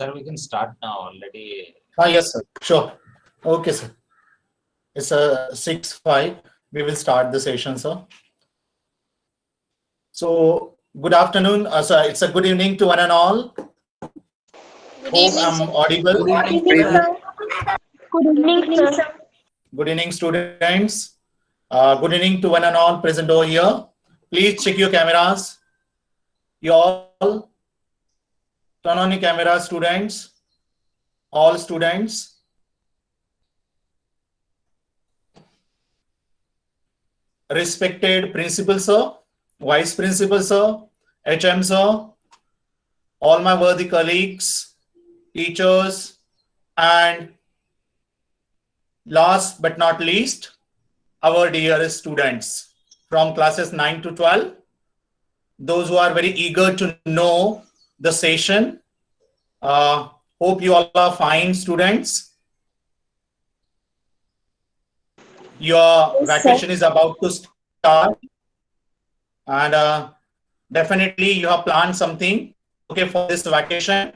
Sir, we can start now already. Yes, sir. Sure. Okay, sir. It's a 6:05. We will start the session, sir. So, good afternoon. Sir, it's a good evening to one and all. Good Hope evening, I'm sir. audible. Good evening, sir. Good evening, sir. Good evening, students. Good evening to one and all present over here. Please check your cameras. You all turn on your cameras, students. All students. Respected principal, sir. Vice principal, sir. HM, sir. All my worthy colleagues, teachers, and last but not least, our dearest students from classes 9 to 12, those who are very eager to know the session. Hope you all are fine, students. Your vacation is about to start, and definitely you have planned something, okay, for this vacation.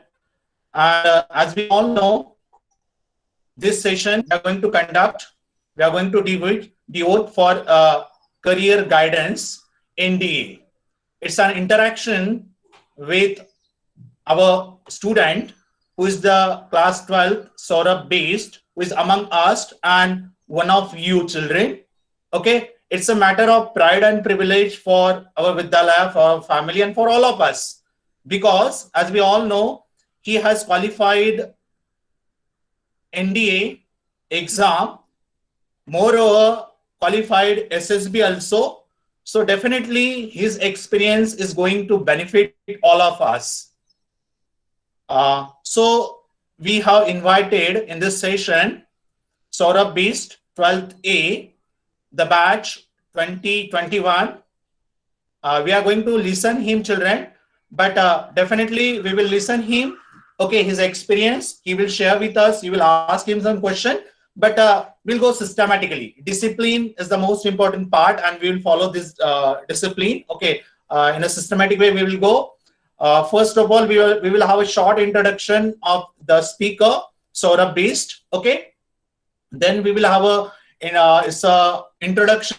And as we all know, this session we are going to conduct, we are going to devote for career guidance, NDA. It's an interaction with our student who is the class 12 Saurabh based, who is among us and one of you children. Okay, it's a matter of pride and privilege for our Vidyalaya, for our family, and for all of us, because as we all know, he has qualified NDA exam, moreover qualified SSB also. So definitely his experience is going to benefit all of us. So we have invited in this session Saurabh Beast, 12th A, the batch 2021. We are going to listen him, children, but definitely we will listen him. Okay, his experience he will share with us. You will ask him some question, but we'll go systematically. Discipline is the most important part, and we will follow this discipline. Okay, in a systematic way we will go. First of all, we will have a short introduction of the speaker, Saurabh Beast. Okay, then we will have it's a introduction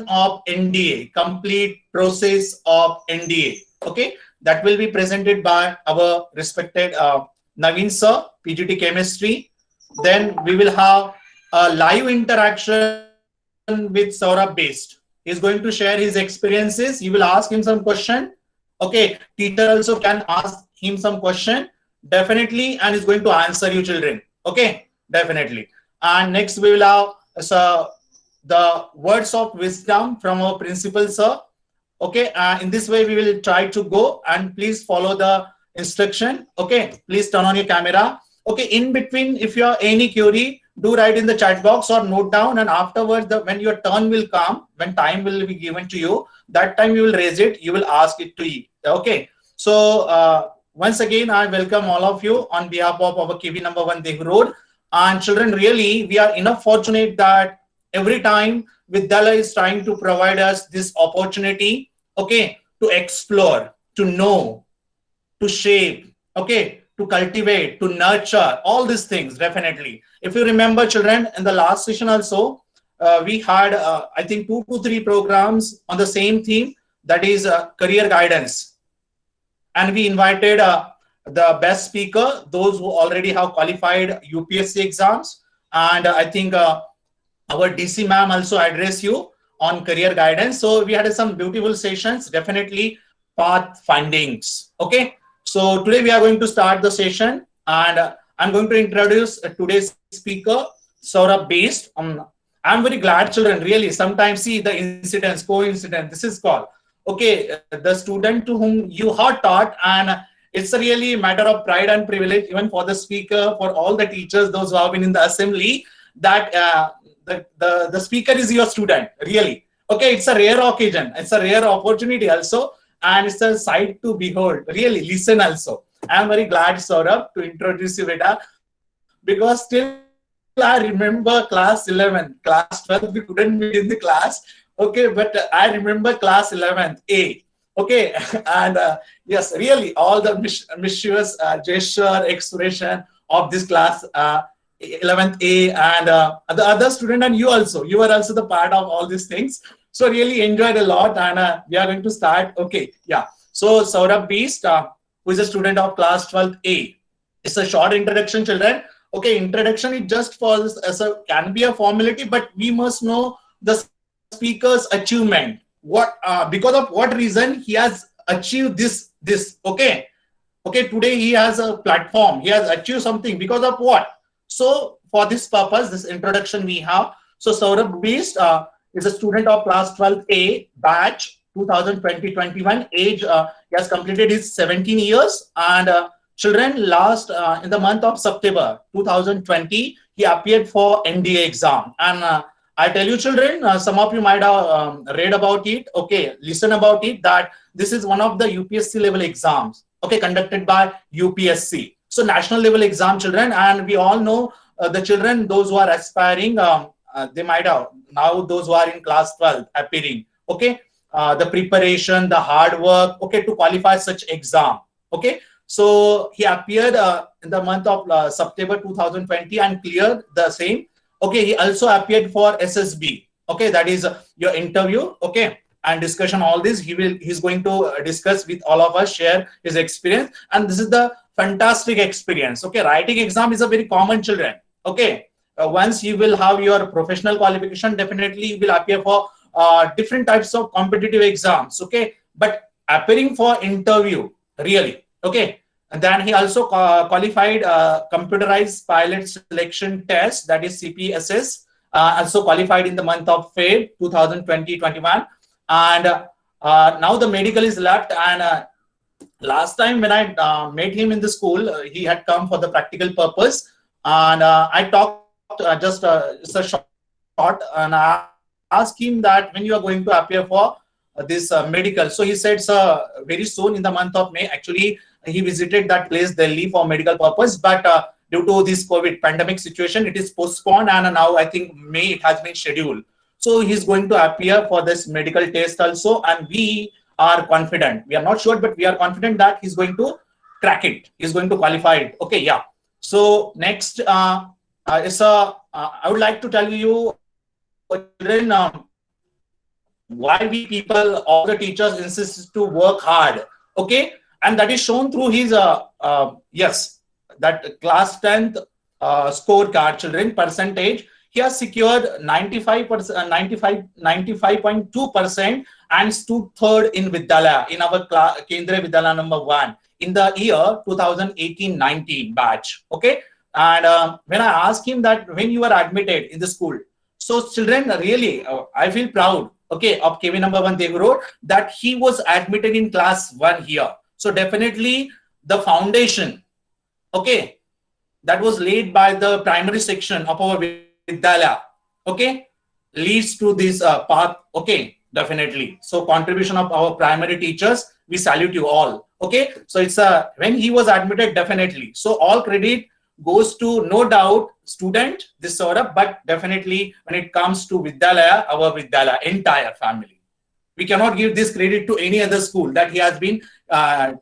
of NDA, complete process of NDA. Okay, that will be presented by our respected Naveen sir, PGT Chemistry. Then we will have a live interaction with Saurabh Beast. He's going to share his experiences. You will ask him some question. Okay, teacher also can ask him some question, definitely, and he's going to answer you, children. Okay, definitely. And next we will have the words of wisdom from our principal sir. Okay, in this way we will try to go, and please follow the instruction. Okay, please turn on your camera. Okay, in between, if you have any query, do write in the chat box or note down, and afterwards when your turn will come, when time will be given to you, that time you will raise it, you will ask it to you. Okay, so once again I welcome all of you on behalf of our KV number 1 Dehu Road. And children, really we are enough fortunate that every time Vidyalaya is trying to provide us this opportunity, okay, to explore, to know, to shape, okay, to cultivate, to nurture, all these things. Definitely, if you remember, children, in the last session also we had I think 2 to 3 programs on the same theme, that is career guidance, and we invited the best speaker, those who already have qualified UPSC exams, and I think our DC ma'am also addressed you on career guidance. So we had some beautiful sessions, definitely path findings. Okay, so today we are going to start the session, and I'm going to introduce today's speaker, Saurabh Beast. I'm very glad, children, really. Sometimes see the incidents, coincidence, this is called. Okay, the student to whom you have taught, and it's a really matter of pride and privilege, even for the speaker, for all the teachers, those who have been in the assembly, that the speaker is your student, really. Okay, it's a rare occasion, it's a rare opportunity also, and it's a sight to behold, really. Listen also. I'm very glad, Saurabh, to introduce you, Veda, because still I remember class 11, class 12 we couldn't meet in the class. Okay, but I remember class 11th A. Okay, and yes, really, all the mischievous gesture, expression of this class, 11th A, and the other student, and you also, you are also the part of all these things. So really enjoyed a lot, and we are going to start. Okay, yeah. So Saurabh Beast, who is a student of class 12th A. It's a short introduction, children. Okay, introduction is just for this as a can be a formality, but we must know the speaker's achievement. What because of what reason he has achieved this. Okay, okay. Today he has a platform. He has achieved something because of what? So for this purpose, this introduction we have. So Saurabh Beast is a student of class 12th A batch 2020-21 age. He has completed his 17 years and. Children, last in the month of September 2020, he appeared for NDA exam. And I tell you, children, some of you might have read about it. Okay, listen about it, that this is one of the UPSC level exams, okay, conducted by UPSC. So national level exam, children, and we all know the children, those who are aspiring, they might have, now those who are in class 12 appearing, okay, the preparation, the hard work, okay, to qualify such exam, okay. So he appeared in the month of September 2020 and cleared the same. Okay, he also appeared for SSB. Okay, that is your interview. Okay, and discussion. All this he's going to discuss with all of us, share his experience, and this is the fantastic experience. Okay, writing exam is a very common, children. Okay, once you will have your professional qualification, definitely you will appear for different types of competitive exams. Okay, but appearing for interview really. Okay, and then he also qualified computerized pilot selection test, that is CPSS, also qualified in the month of Feb 2020-21, and now the medical is left. And last time when I met him in the school, he had come for the practical purpose, and I talked just a short, and I asked him that when you are going to appear for this medical. So he said, sir, very soon in the month of May. Actually, he visited that place Delhi for medical purpose, but due to this COVID pandemic situation, it is postponed, and now I think May it has been scheduled. So he's going to appear for this medical test also, and we are confident. We are not sure, but we are confident that he's going to crack it. He's going to qualify it. Okay, yeah. So next is I would like to tell you, children, why we people, all the teachers insist to work hard. Okay, and that is shown through his yes, that class 10th scorecard, children, percentage. He has secured 95%, 95.2% and stood third in Vidyalaya, in our Kendriya Vidyalaya number 1 in the year 2018-19 batch. Okay, and when I asked him that when you were admitted in the school, so children, really, I feel proud. Okay, of KV number 1 Dehu Road, that he was admitted in class 1 here. So definitely the foundation, okay, that was laid by the primary section of our Vidyalaya, okay, leads to this path. Okay, definitely. So contribution of our primary teachers, we salute you all. Okay, so it's when he was admitted, definitely. So all credit goes to, no doubt, student, this sort of, but definitely when it comes to Vidyalaya, our Vidyalaya, entire family. We cannot give this credit to any other school that he has been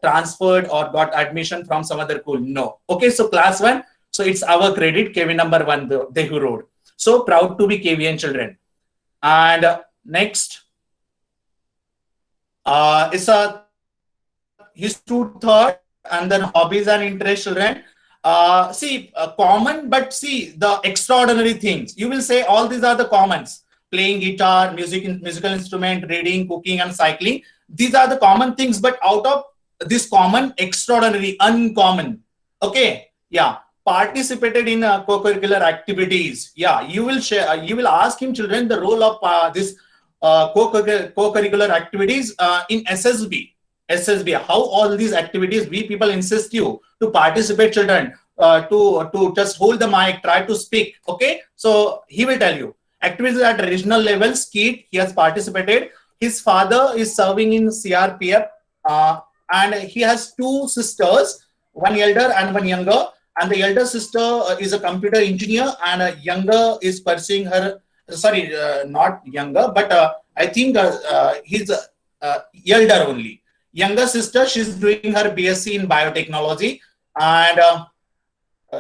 transferred or got admission from some other school. No. Okay, so class 1, so it's our credit, KV number 1, Dehu Road. So proud to be KVN, children. And next, he stood third, and then hobbies and interests, children. Common, but see the extraordinary things. You will say all these are the commons: playing guitar, musical instrument, reading, cooking, and cycling. These are the common things, but out of this common, extraordinary, uncommon. Okay, yeah, participated in co-curricular activities. Yeah, you will share. You will ask him, children, the role of this co-curricular activities in SSB. SSB, how all these activities, we people insist you to participate, children, to just hold the mic, try to speak. Okay, so he will tell you activities at regional level. Skeet, he has participated. His father is serving in CRPF, and he has 2 sisters, one elder and one younger. And the elder sister is a computer engineer, and a younger is pursuing her. Sorry, not younger, but I think he's elder only. younger sister, she's doing her BSc in biotechnology. And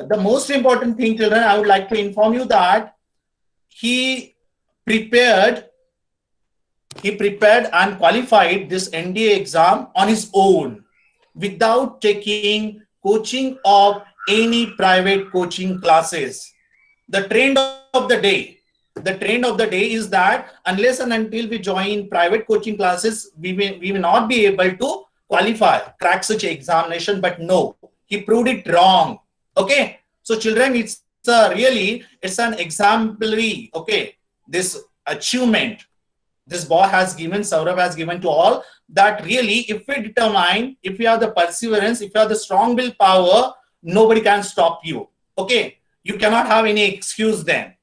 the most important thing, children, I would like to inform you that he prepared and qualified this NDA exam on his own without taking coaching of any private coaching classes. The trend of the day is that unless and until we join private coaching classes, we will not be able to crack such examination. But no, he proved it wrong. Okay, so children, it's an exemplary, okay, this achievement this boy has given, Saurabh has given to all, that really, if we determine, if we have the perseverance, if you have the strong willpower, nobody can stop you. Okay, you cannot have any excuse then.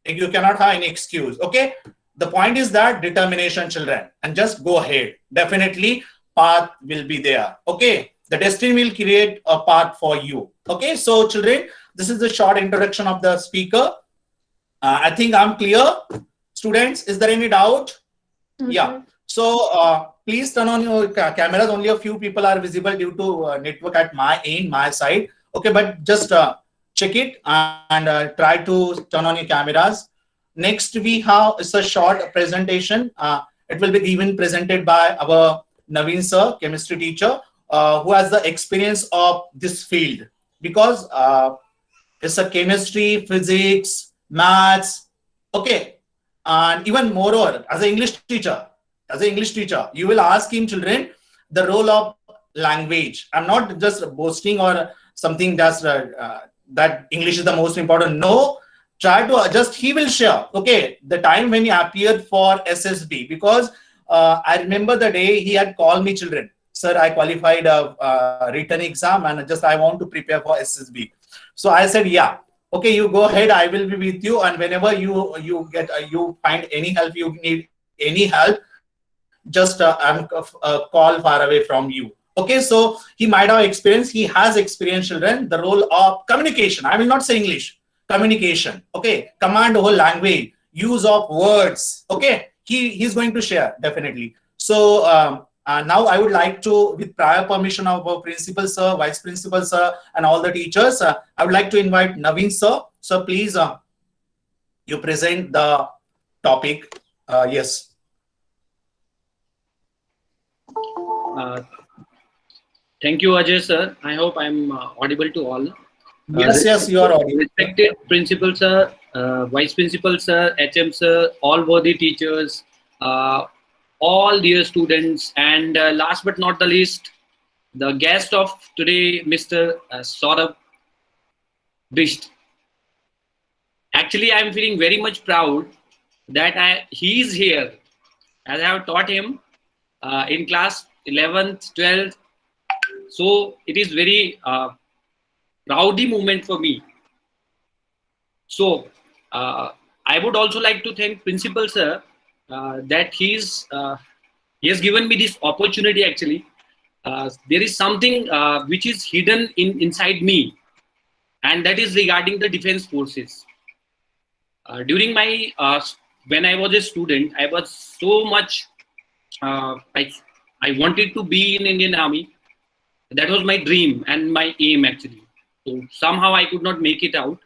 You cannot have any excuse. Okay, the point is that determination, children, and just go ahead. Definitely, path will be there. Okay, the destiny will create a path for you. Okay, so children, this is the short introduction of the speaker. I think I'm clear. Students, is there any doubt? Yeah. So please turn on your cameras. Only a few people are visible due to network at my side. Okay, but just check it and try to turn on your cameras. Next, we have is a short presentation. It will be given presented by our Naveen sir, chemistry teacher, who has the experience of this field, because it's a chemistry, physics, maths. Okay. And even moreover, as an English teacher, you will ask him, children, the role of language. I'm not just boasting or something that English is the most important. No, try to adjust. He will share, okay, the time when he appeared for SSB, because I remember the day he had called me, children, sir, I qualified a written exam and I want to prepare for SSB. So I said, yeah. Okay, you go ahead. I will be with you, and whenever you find any help, you need any help, just I'm a call far away from you. Okay, so he might have experience. He has experience, children. The role of communication. I will not say English. Communication. Okay, command whole language, use of words. Okay, he's going to share definitely. So now I would like to, with prior permission of our principal sir, vice principal sir, and all the teachers, I would like to invite Naveen sir. So please, you present the topic. Yes. Thank you, Ajay sir. I hope I'm audible to all. Yes, you are audible. Respected principal sir, vice principal sir, HM sir, all worthy teachers, all dear students, and last but not the least, the guest of today, Mr. Saurabh Bisht. Actually, I'm feeling very much proud that he is here, as I have taught him in class 11th, 12th. So it is very proudy moment for me. So I would also like to thank principal sir that he has given me this opportunity. Actually, there is something which is hidden inside me, and that is regarding the defense forces. During my when I was a student, I was so much I wanted to be in Indian Army. That was my dream and my aim, actually. So somehow I could not make it out.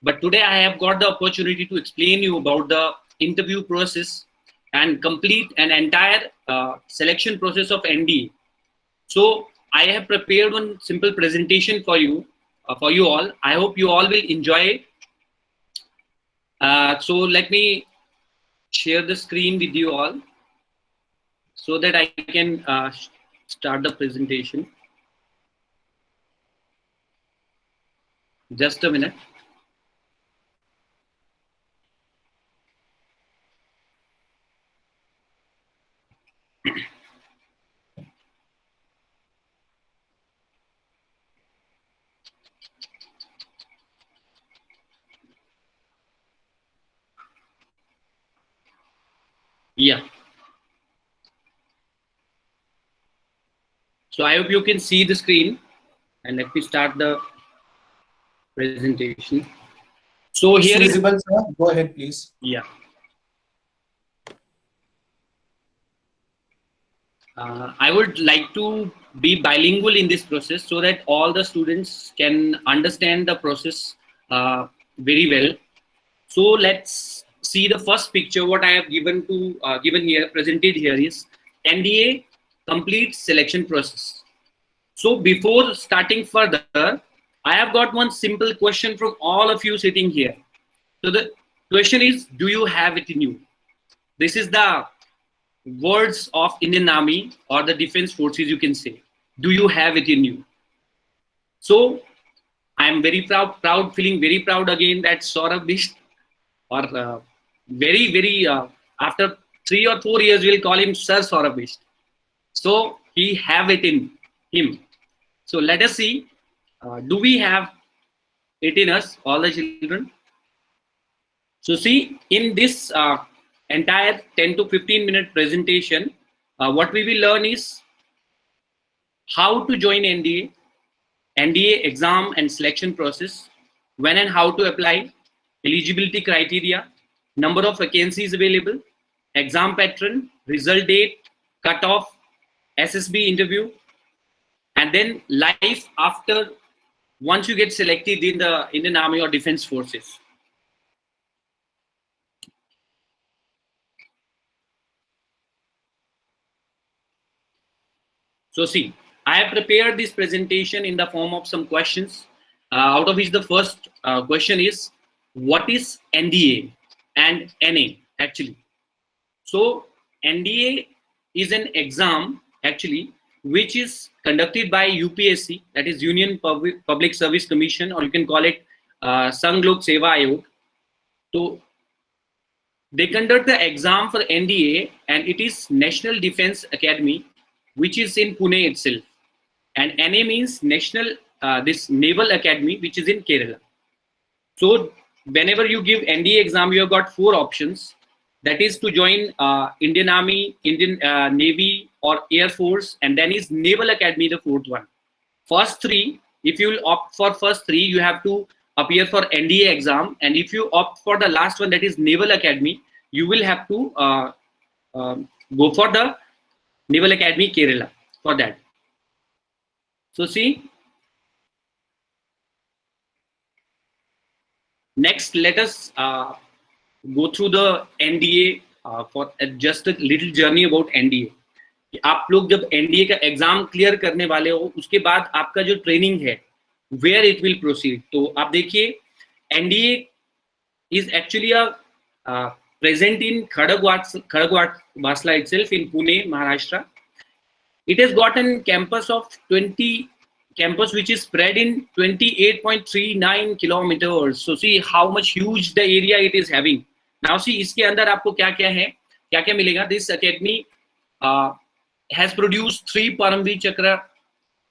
But today I have got the opportunity to explain you about the interview process and complete an entire selection process of NDA. So I have prepared one simple presentation for you all. I hope you all will enjoy it. So let me share the screen with you all so that I can start the presentation. Just a minute. Yeah. So I hope you can see the screen, and let me start the presentation. So It's here visible, sir. Go ahead, please. Yeah. I would like to be bilingual in this process so that all the students can understand the process very well. So let's see the first picture. What I have given here, presented here is NDA complete selection process. So before starting further, I have got one simple question from all of you sitting here. So the question is, do you have it in you? This is the words of Indian Army or the Defense Forces, you can say. Do you have it in you? So I'm very proud, feeling very proud again that Saurabh Bisht, or very, after 3 or 4 years, we'll call him Sir Saurabh Bisht. So he have it in him. So let us see, do we have it in us, all the children? So see, in this entire 10 to 15 minute presentation, what we will learn is how to join NDA, NDA exam and selection process, when and how to apply, eligibility criteria, number of vacancies available, exam pattern, result date, cutoff, SSB interview, and then life after once you get selected in the Indian Army or Defense Forces. So see, I have prepared this presentation in the form of some questions, out of which the first question is, what is NDA and NA actually? So NDA is an exam actually which is conducted by UPSC, that is Union Public Service Commission, or you can call it Sangh Lok Seva Ayog. So they conduct the exam for NDA, and it is National Defense Academy, which is in Pune itself, and NA means National this Naval Academy, which is in Kerala. So whenever you give NDA exam, you have got 4 options. That is to join Indian Army, Indian Navy, or Air Force, and then is Naval Academy, the 4th one. First 3, if you will opt for first 3, you have to appear for NDA exam, and if you opt for the last one, that is Naval Academy, you will have to go for the Naval Academy Kerala for that. So see, next let us go through the NDA for just a little journey about NDA. आप लोग जब NDA का exam clear करने वाले हो, उसके बाद आपका जो ट्रेनिंग है, where it will proceed. तो आप देखिए, NDA is actually a present in Kharagwasla itself in Pune, Maharashtra. It has got a campus of 20 campus which is spread in 28.39 kilometers. So see how much huge the area it is having. Now see, इसके अंदर आपको क्या-क्या है, क्या-क्या मिलेगा? This academy has produced 3 Paramveer Chakra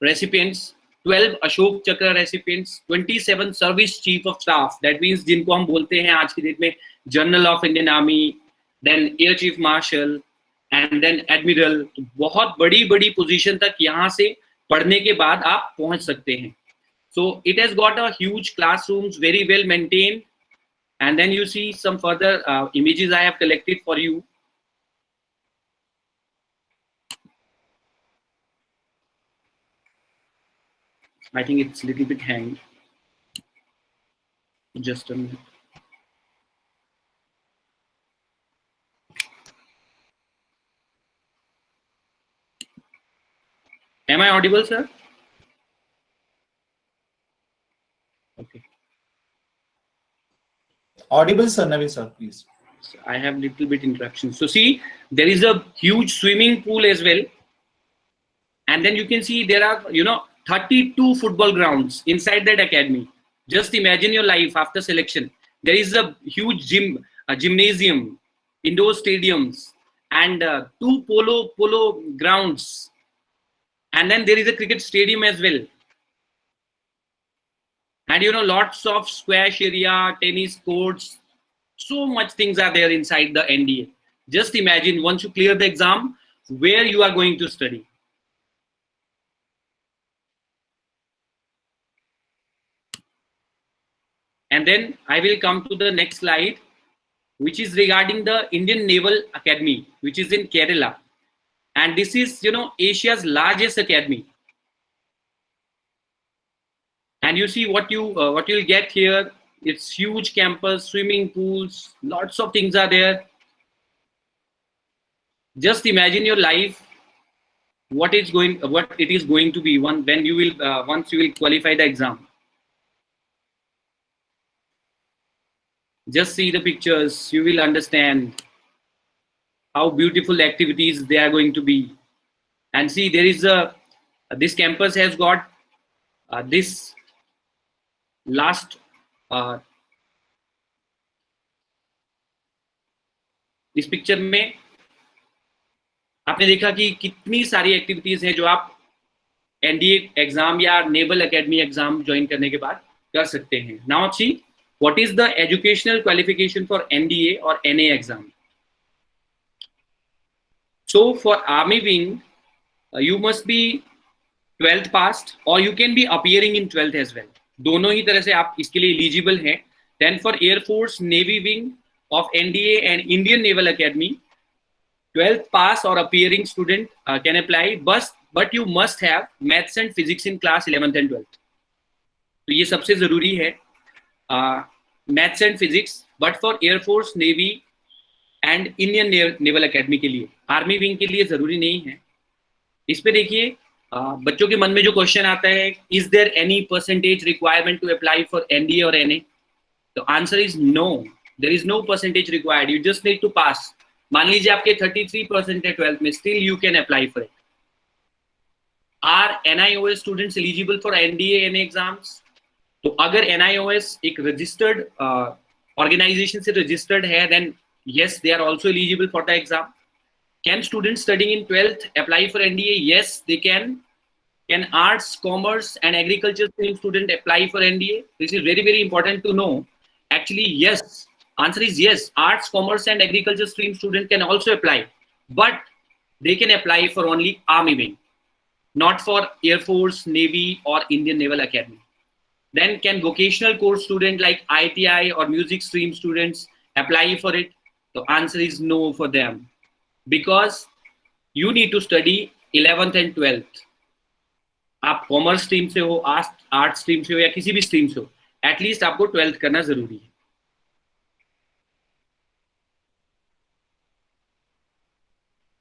recipients, 12 Ashok Chakra recipients, 27 Service Chief of Staff. That means जिनको हम बोलते हैं आज की डेट में General of Indian Army, then Air Chief Marshal, and then Admiral. बहुत बड़ी पोजीशन तक यहाँ से पढ़ने के बाद आप पहुँच सकते हैं. So it has got a huge classrooms, very well maintained, and then you see some further images I have collected for you. I think it's a little bit hanged. Just a minute. Am I audible, sir? Okay. Audible, sir. Naveen, sir, please. So I have little bit interruption. So see, there is a huge swimming pool as well. And then you can see there are, 32 football grounds inside that academy. Just imagine your life after selection. There is a huge gym, a gymnasium, indoor stadiums, and 2 polo grounds. And then there is a cricket stadium as well. And lots of squash area, tennis courts, so much things are there inside the NDA. Just imagine once you clear the exam, where you are going to study. And then I will come to the next slide, which is regarding the Indian Naval Academy, which is in Kerala. and this is, you know, Asia's largest academy. And you see what you'll get here. It's huge campus, swimming pools, lots of things are there. Just imagine your life, what it is going to be when you will once you will qualify the exam. Just see the pictures, you will understand how beautiful activities they are going to be. And see, there is this campus has got this last इस picture में आपने देखा कि कितनी सारी activities हैं जो आप एनडीए एग्जाम या नेवल एकेडमी एग्जाम ज्वाइन करने के बाद कर सकते हैं. Now see what is the educational qualification for NDA और NA exam. So for army wing you must be 12th passed or you can be appearing in 12th as well. दोनों ही तरह से आप इसके लिए eligible हैं. Then for Air Force Navy wing of NDA and Indian Naval Academy, 12th pass or appearing student can apply, but you must have maths and physics in class 11th and 12th. तो ये सबसे जरूरी है maths and physics, but for Air Force Navy and Indian Naval Academy के लिए, Army wing के लिए जरूरी नहीं है. इस पे देखिए बच्चों के मन में जो क्वेश्चन आता है, is there any percentage requirement to apply for NDA और एनए. तो answer is no, there is no percentage required, you just need to pass. मान लीजिए आपके 33% है 12th में, still you can apply for it. Are NIOS students eligible for NDA NA exams? तो अगर एनआईओएस एक रजिस्टर्ड ऑर्गेनाइजेशन से रजिस्टर्ड है, then yes, they are also eligible for the exam. Can students studying in 12th apply for NDA? Yes, they can. Can arts, commerce and agriculture stream student apply for NDA? This is very, very important to know. Actually, yes. Answer is yes. Arts, commerce and agriculture stream student can also apply, but they can apply for only Army wing, not for Air Force, Navy or Indian Naval Academy. Then can vocational course student like ITI or music stream students apply for it? The answer is no for them, because you need to study 11th and 12th. आप commerce stream से हो, art stream से हो या किसी भी stream से हो, एटलीस्ट आपको 12th करना जरूरी है.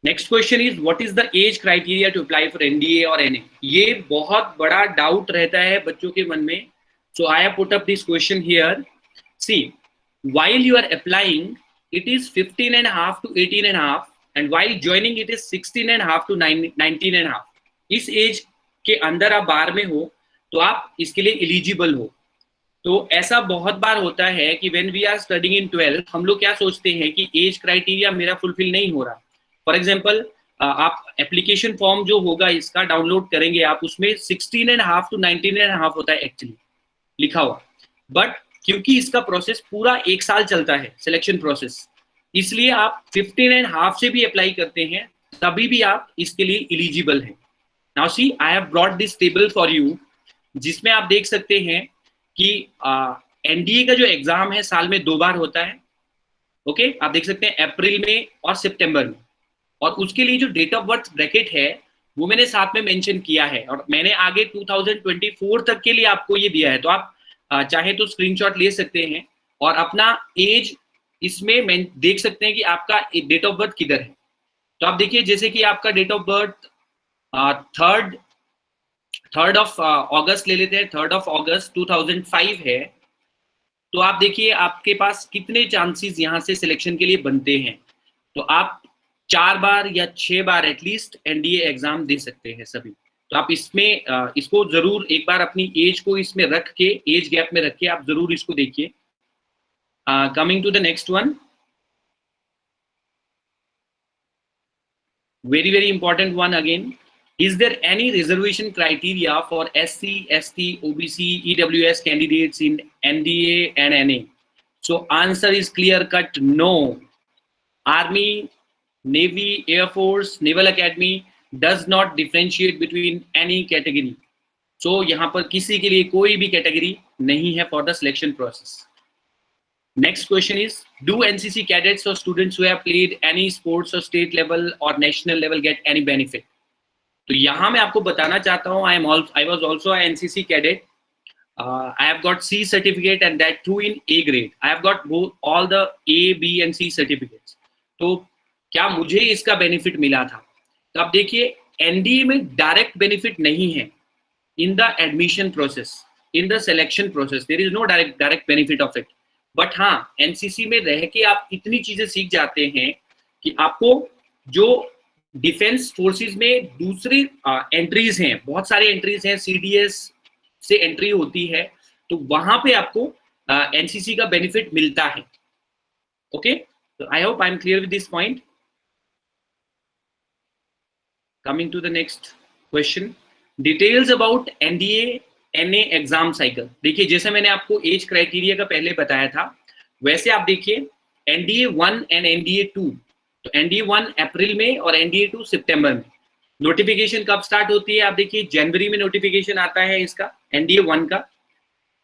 Next question is what is the age criteria to apply for NDA और एनए. ये बहुत बड़ा डाउट रहता है बच्चों के मन में. So I have put up this question here. See, while you are applying it is 15.5 to 18.5 and while joining it is 16.5 to 19.5. इस एज के अंदर आप बार में हो तो आप इसके लिए एलिजिबल हो. तो ऐसा बहुत बार होता है कि when we are studying in 12th हम लोग क्या सोचते हैं कि एज क्राइटेरिया मेरा फुलफिल नहीं हो रहा. फॉर एग्जांपल आप एप्लीकेशन फॉर्म जो होगा इसका डाउनलोड करेंगे आप, उसमें 16.5 to 19.5 होता है एक्चुअली लिखा हुआ. बट क्योंकि इसका प्रोसेस पूरा 1 साल चलता है सिलेक्शन प्रोसेस, इसलिए आप 15.5 से भी अप्लाई करते हैं तभी भी आप इसके लिए एलिजिबल हैं. Now C, I have brought this table for you, जिसमें आप देख सकते हैं कि एनडीए का जो एग्जाम है साल में 2 बार होता है. ओके, आप देख सकते हैं अप्रैल में और सितंबर में. और उसके लिए जो डेट ऑफ बर्थ ब्रैकेट है वो मैंने साथ में मेंशन किया है, और मैंने आगे 2024 तक के लिए आपको ये दिया है. तो आप चाहे तो स्क्रीनशॉट ले सकते हैं और अपना एज इसमें देख सकते हैं कि आपका डेट ऑफ बर्थ किधर है. तो आप देखिए, जैसे कि आपका date of birth 3rd of August ले लेते हैं, 3rd ऑफ अगस्त 2005 है. तो आप देखिए आपके पास कितने चांसेस यहाँ से सिलेक्शन के लिए बनते हैं. तो आप 4 बार या 6 बार एटलीस्ट एनडीए एग्जाम दे सकते हैं सभी. तो आप इसमें इसको जरूर एक बार अपनी एज को इसमें रख के, एज गैप में रख के आप जरूर इसको देखिए. Coming to the next one, very very important one again. Is there any reservation criteria for SC, ST, OBC, EWS candidates in NDA and NA? So answer is clear cut no. Army, navy, air force, naval academy does not differentiate between any category. So यहाँ पर किसी के लिए कोई भी category नहीं है for the selection process. Next question is, do NCC cadets or students who have played any sports or state level or national level get any benefit? तो यहाँ मैं आपको बताना चाहता हूँ, I was also an NCC cadet. I have got C certificate and that too in A grade. I have got both all the A, B and C certificates. तो क्या मुझे इसका बेनिफिट मिला था? तो आप देखिए, NDA में डायरेक्ट बेनिफिट नहीं है. In the admission process, in the selection process, there is no direct benefit of it. But हाँ, NCC में रह के आप इतनी चीजें सीख जाते हैं कि आपको जो डिफेंस फोर्सेस में दूसरी एंट्रीज हैं, बहुत सारी एंट्रीज हैं, CDS से एंट्री होती है, तो वहां पे आपको NCC का बेनिफिट मिलता है. ओके, तो I hope I am clear with this point. Coming to the next question, details about NDA NA exam cycle. देखिए, जैसे मैंने आपको एज क्राइटेरिया का पहले बताया था, वैसे आप देखिए NDA 1 एंड NDA 2. तो NDA 1 अप्रैल में और NDA 2 सितंबर में. नोटिफिकेशन कब स्टार्ट होती है? आप देखिए, जनवरी में नोटिफिकेशन आता है इसका, NDA 1 का.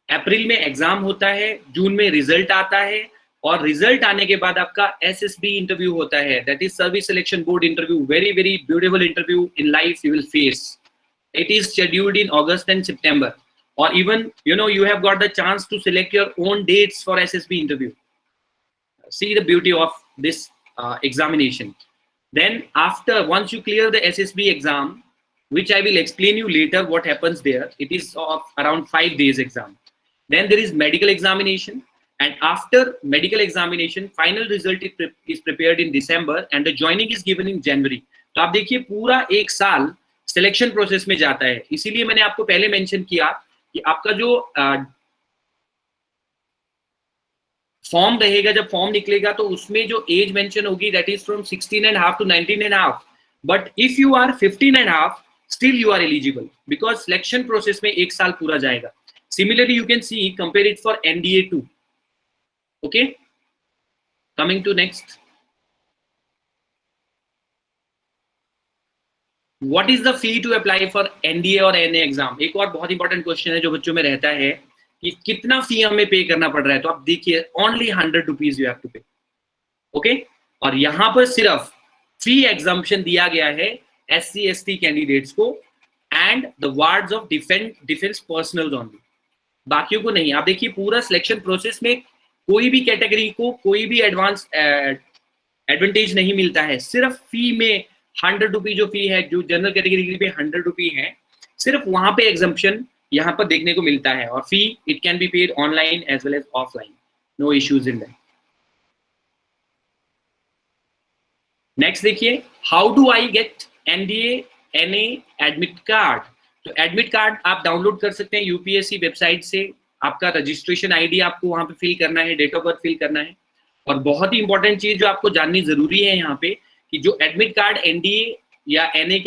अप्रैल में एग्जाम होता है, जून में रिजल्ट आता है, और रिजल्ट आने के बाद आपका SSB इंटरव्यू होता है, that is service selection board interview. Very very beautiful interview in life you will face. It is scheduled in August and September, or even you have got the chance to select your own dates for SSB interview. See the beauty of this examination. Then once you clear the SSB exam, which I will explain you later what happens there, it is of around 5 days exam. Then there is medical examination, and after medical examination, final result is prepared in December and the joining is given in January. तो आप देखिए, पूरा एक साल selection process में जाता है. इसीलिए मैंने आपको पहले मेंशन किया कि आपका जो फॉर्म रहेगा, जब फॉर्म निकलेगा तो उसमें जो एज मेंशन होगी, that is from 16.5 to 19.5. But if you are 15.5, still you are eligible, because selection process में एक साल पूरा जाएगा. Similarly you can see, compare it for NDA 2. Okay, coming to next, What is the fee to apply for NDA और NA exam? एक और बहुत important question है जो बच्चों में रहता है कि कितना फी हमें पे करना पड़ रहा है. तो आप देखिए, only 100 rupees you have to pay. Okay, और यहाँ पर सिर्फ फ्री एग्जाम्पशन दिया गया है SC ST कैंडिडेट्स को and the wards of defence personnel only, बाकियों को नहीं. आप देखिए, पूरा सिलेक्शन प्रोसेस में कोई भी कैटेगरी को कोई भी एडवांस एडवांटेज नहीं मिलता है. सिर्फ फी में 100 रुपी जो फी है, जो जनरल कैटेगरी के लिए 100 रुपी है, सिर्फ वहां पे एग्जम्पशन यहाँ पर देखने को मिलता है. और fee it can be paid online as well as offline, no issues in that. Next देखिए, how do I get NDA NA admit card. तो एडमिट कार्ड आप डाउनलोड कर सकते हैं UPSC वेबसाइट से. आपका रजिस्ट्रेशन ID आपको वहां पे फिल करना है, डेट ऑफ बर्थ फिल करना है. और बहुत ही इंपॉर्टेंट चीज जो आपको जाननी जरूरी है यहाँ पे, कि जो एडमिट कार्ड NDA या NA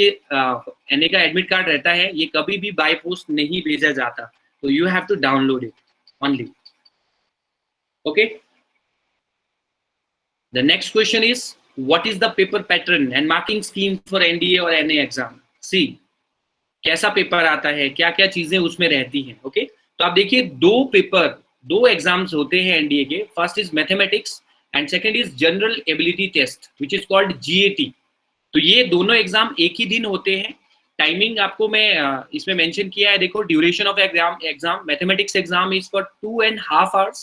का एडमिट कार्ड रहता है, ये कभी भी बाय पोस्ट नहीं भेजा जाता. तो you have to download it only. Okay, the next question is, what is the paper pattern and marking scheme for NDA और NA एग्जाम. सी, कैसा पेपर आता है, क्या क्या चीजें उसमें रहती हैं. ओके, तो आप देखिए, दो एग्जाम्स होते हैं NDA के. First is mathematics and second is general ability test which is called GAT. तो ये दोनों एग्जाम एक ही दिन होते हैं. टाइमिंग आपको मैं इसमें मेंशन किया है. देखो, duration of exam, mathematics exam is for 2.5 hours,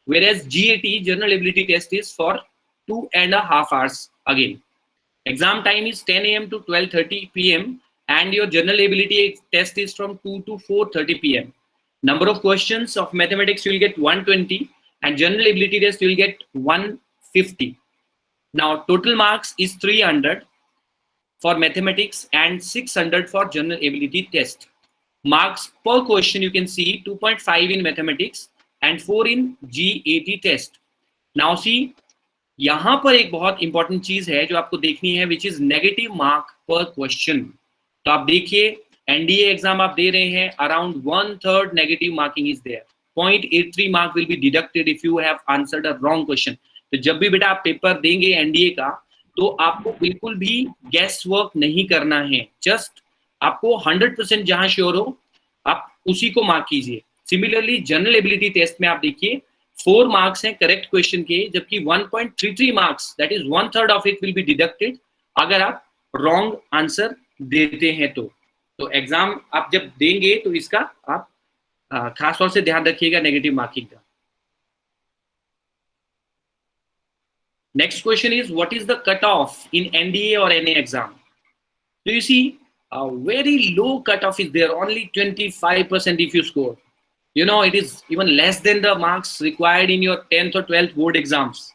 whereas GAT general ability test is for 2.5 hours again. Exam time is 10 AM to 12:30 PM and your general ability test is from 2 to 4:30 PM. Number of questions of mathematics you will get 120 and general ability test you will get 150. Now total marks is 300 for mathematics and 600 for general ability test. Marks per question you can see 2.5 in mathematics and 4 in GAT test. Now see, यहाँ पर एक बहुत important चीज है जो आपको देखनी है, which is negative mark per question. तो आप देखिए, NDA एग्जाम आप दे रहे हैं, around 1/3 negative marking is there. 0.83 mark will be deducted if you have answered a wrong question. तो जब भी बेटा आप पेपर देंगे NDA का, तो आपको बिल्कुल भी गैस वर्क नहीं करना है. जस्ट आपको 100% जहां श्योर हो आप उसी को मार्क कीजिए. सिमिलरली जनरल एबिलिटी टेस्ट में आप देखिए, 4 मार्क्स हैं करेक्ट क्वेश्चन के, जबकि 1.33 marks that is 1/3 of it will be deducted अगर आप रॉन्ग आंसर देते हैं तो एग्जाम आप जब देंगे तो इसका आप खास तौर से ध्यान रखिएगा नेगेटिव मार्किंग का। Next question is, what is the cutoff in NDA or NA exam? So you see, a very low cutoff is there, only 25% if you score. You know, it is even less than the marks required in your 10th or 12th board exams.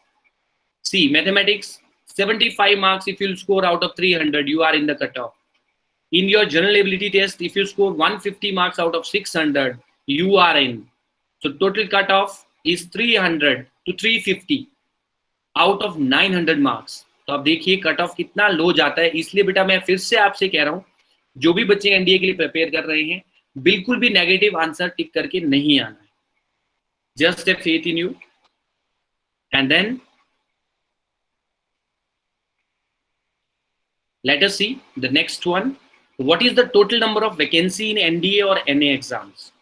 See, mathematics, 75 marks if you score out of 300, you are in the cutoff. In your general ability test, if you score 150 marks out of 600, you are in. So total cutoff is 300 to 350. Out of 900 marks. तो आप देखिए cut off कितना लो जाता है। इसलिए बेटा मैं फिर से आपसे कह रहा हूं, जो भी बच्चे एनडीए के लिए प्रिपेयर कर रहे हैं, बिल्कुल भी नेगेटिव आंसर टिक करके नहीं आना है। Just a faith in you and then let us see the next one. What is the total number of vacancy in NDA और एनए एग्जाम्स?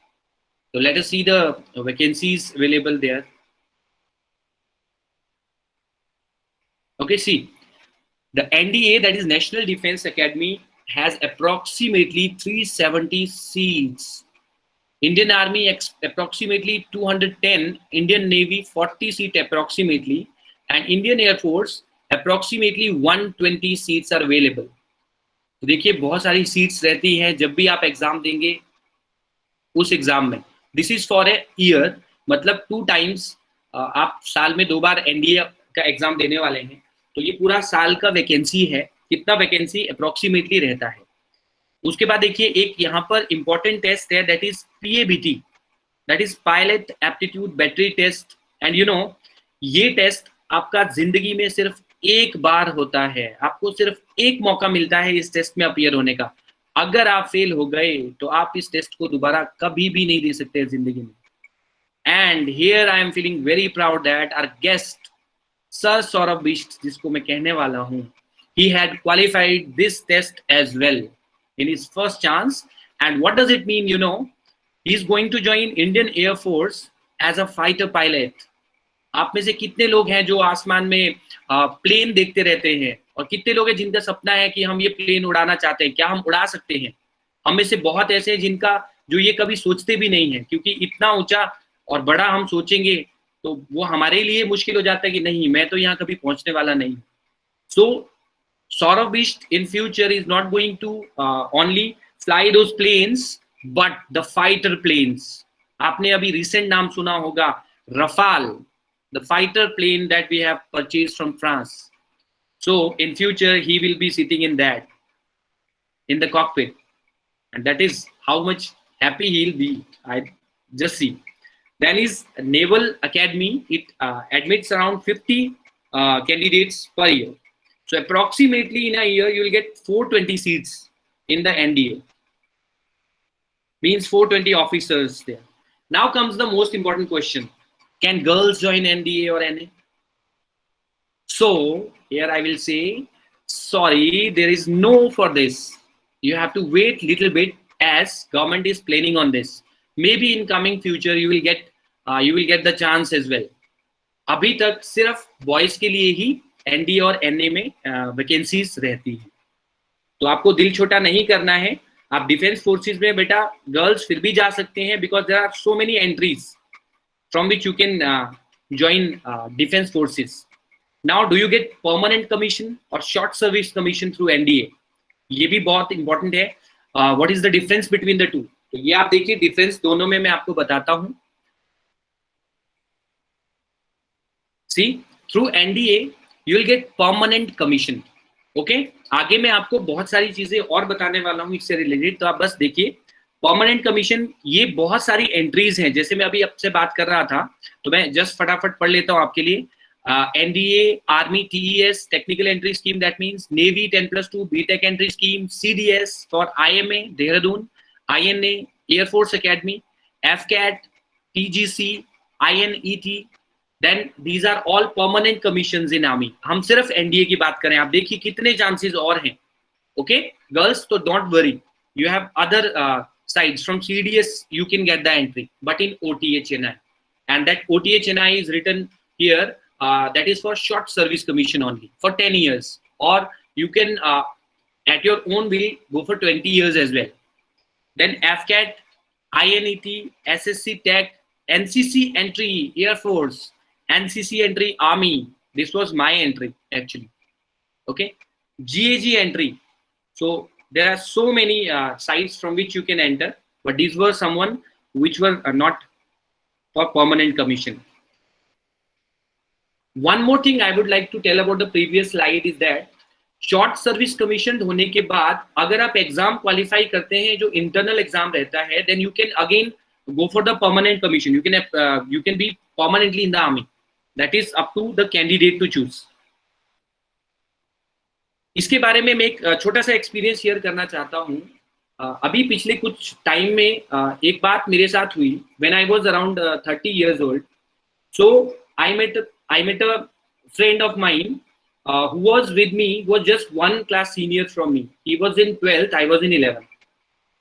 तो let us see the vacancies available there. Okay, see, the NDA, that is National Defense Academy, has approximately 370 seats. Indian Army approximately 210, Indian Navy 40 seat approximately, and Indian Air Force approximately 120 seats are available. तो देखिए बहुत सारी seats रहती हैं जब भी आप exam देंगे उस एग्जाम में। This is for a year, मतलब 2 टाइम्स आप साल में 2 बार एनडीए का एग्जाम देने वाले हैं, तो ये पूरा साल का वैकेंसी है। कितना वैकेंसी अप्रोक्सीमेटली रहता है। उसके बाद देखिए एक यहाँ पर इंपॉर्टेंट टेस्ट है, that is PABT, that is pilot aptitude battery test. And you know, ये टेस्ट आपका जिंदगी में सिर्फ एक बार होता है, आपको सिर्फ एक मौका मिलता है इस टेस्ट में अपीयर होने का। अगर आप फेल हो गए तो आप इस टेस्ट को दोबारा कभी भी नहीं दे सकते जिंदगी में। And here I am feeling very proud that our guest Sir Saurabh Bisht, जिसको मैं कहने वाला हूँ, he had qualified this test as well in his first chance. And what does it mean? You know, he is going to join Indian Air Force as a fighter pilot. आप में से कितने लोग हैं जो आसमान में प्लेन देखते रहते हैं, और कितने लोग हैं जिनका सपना है कि हम ये प्लेन उड़ाना चाहते हैं? क्या हम उड़ा सकते हैं? हम में से बहुत ऐसे हैं जिनका जो ये कभी सोचते भी नहीं है, क्योंकि इतना ऊंचा और बड़ा हम सोचेंगे तो वो हमारे लिए मुश्किल हो जाता है कि नहीं, मैं तो यहाँ कभी पहुंचने वाला नहीं। सो Saurabh Bisht in future is not going to only fly those planes but the fighter planes. आपने अभी recent नाम सुना होगा Rafale, the fighter plane that we have purchased from France. So in future he will be sitting in that, in the cockpit, and that is how much happy he'll be. I just see. Then is Naval Academy. It admits around 50 candidates per year. So approximately in a year, you will get 420 seats in the NDA. Means 420 officers there. Now comes the most important question. Can girls join NDA or NA? So here I will say, sorry, there is no for this. You have to wait little bit as government is planning on this. Maybe in coming future you will get the chance as well. अभी तक सिर्फ boys के लिए ही NDA और NA में vacancies रहती है, तो आपको दिल छोटा नहीं करना है। आप डिफेंस फोर्सेस में बेटा गर्ल्स फिर भी जा सकते हैं, because there are so many entries from which you can join defence forces. Now do you get permanent commission और short service commission through NDA? ये भी बहुत इंपॉर्टेंट है। What is the difference between the two? तो ये आप देखिए difference दोनों में मैं आपको बताता हूं। See, through NDA you will get permanent commission. Okay, आगे मैं आपको बहुत सारी चीजें और बताने वाला हूं इससे रिलेटेड, तो आप बस देखिए परमानेंट कमीशन। ये बहुत सारी एंट्रीज हैं, जैसे मैं अभी आपसे बात कर रहा था, तो मैं जस्ट फटाफट पढ़ लेता हूं आपके लिए। NDA, Army TES, Technical Entry Scheme, that means Navy 10+2 BTech Entry Scheme, CDS for IMA, Dehradun, INA, Air Force Academy, FCAT, TGC, INET, then these are all permanent commissions in Army. हम सिर्फ NDA की बात करें, आप देखिए कितने chances और हैं। Okay, girls, so don't worry, you have other sides from CDS, you can get the entry, but in OTHNI, and that OTHNI is written here. That is for short service commission only for 10 years, or you can at your own will go for 20 years as well. Then AFCAT, INET, SSC Tech, NCC entry Air Force, NCC entry Army. This was my entry actually. Okay, GAG entry. So there are so many sites from which you can enter, but these were someone which were not for permanent commission. One more thing I would like to tell about the previous slide is that short service commission होने के बाद अगर आप exam qualify करते हैं, जो internal exam रहता है, then you can again go for the permanent commission. You can be permanently in the army. That is up to the candidate to choose. इसके बारे में मैं एक छोटा सा एक्सपीरियंस शेयर करना चाहता हूँ. अभी पिछले कुछ टाइम में एक बात मेरे साथ हुई. When I was around 30 years old, so I met a friend of mine who was with me, was just one class senior from me. He was in 12th, I was in 11th.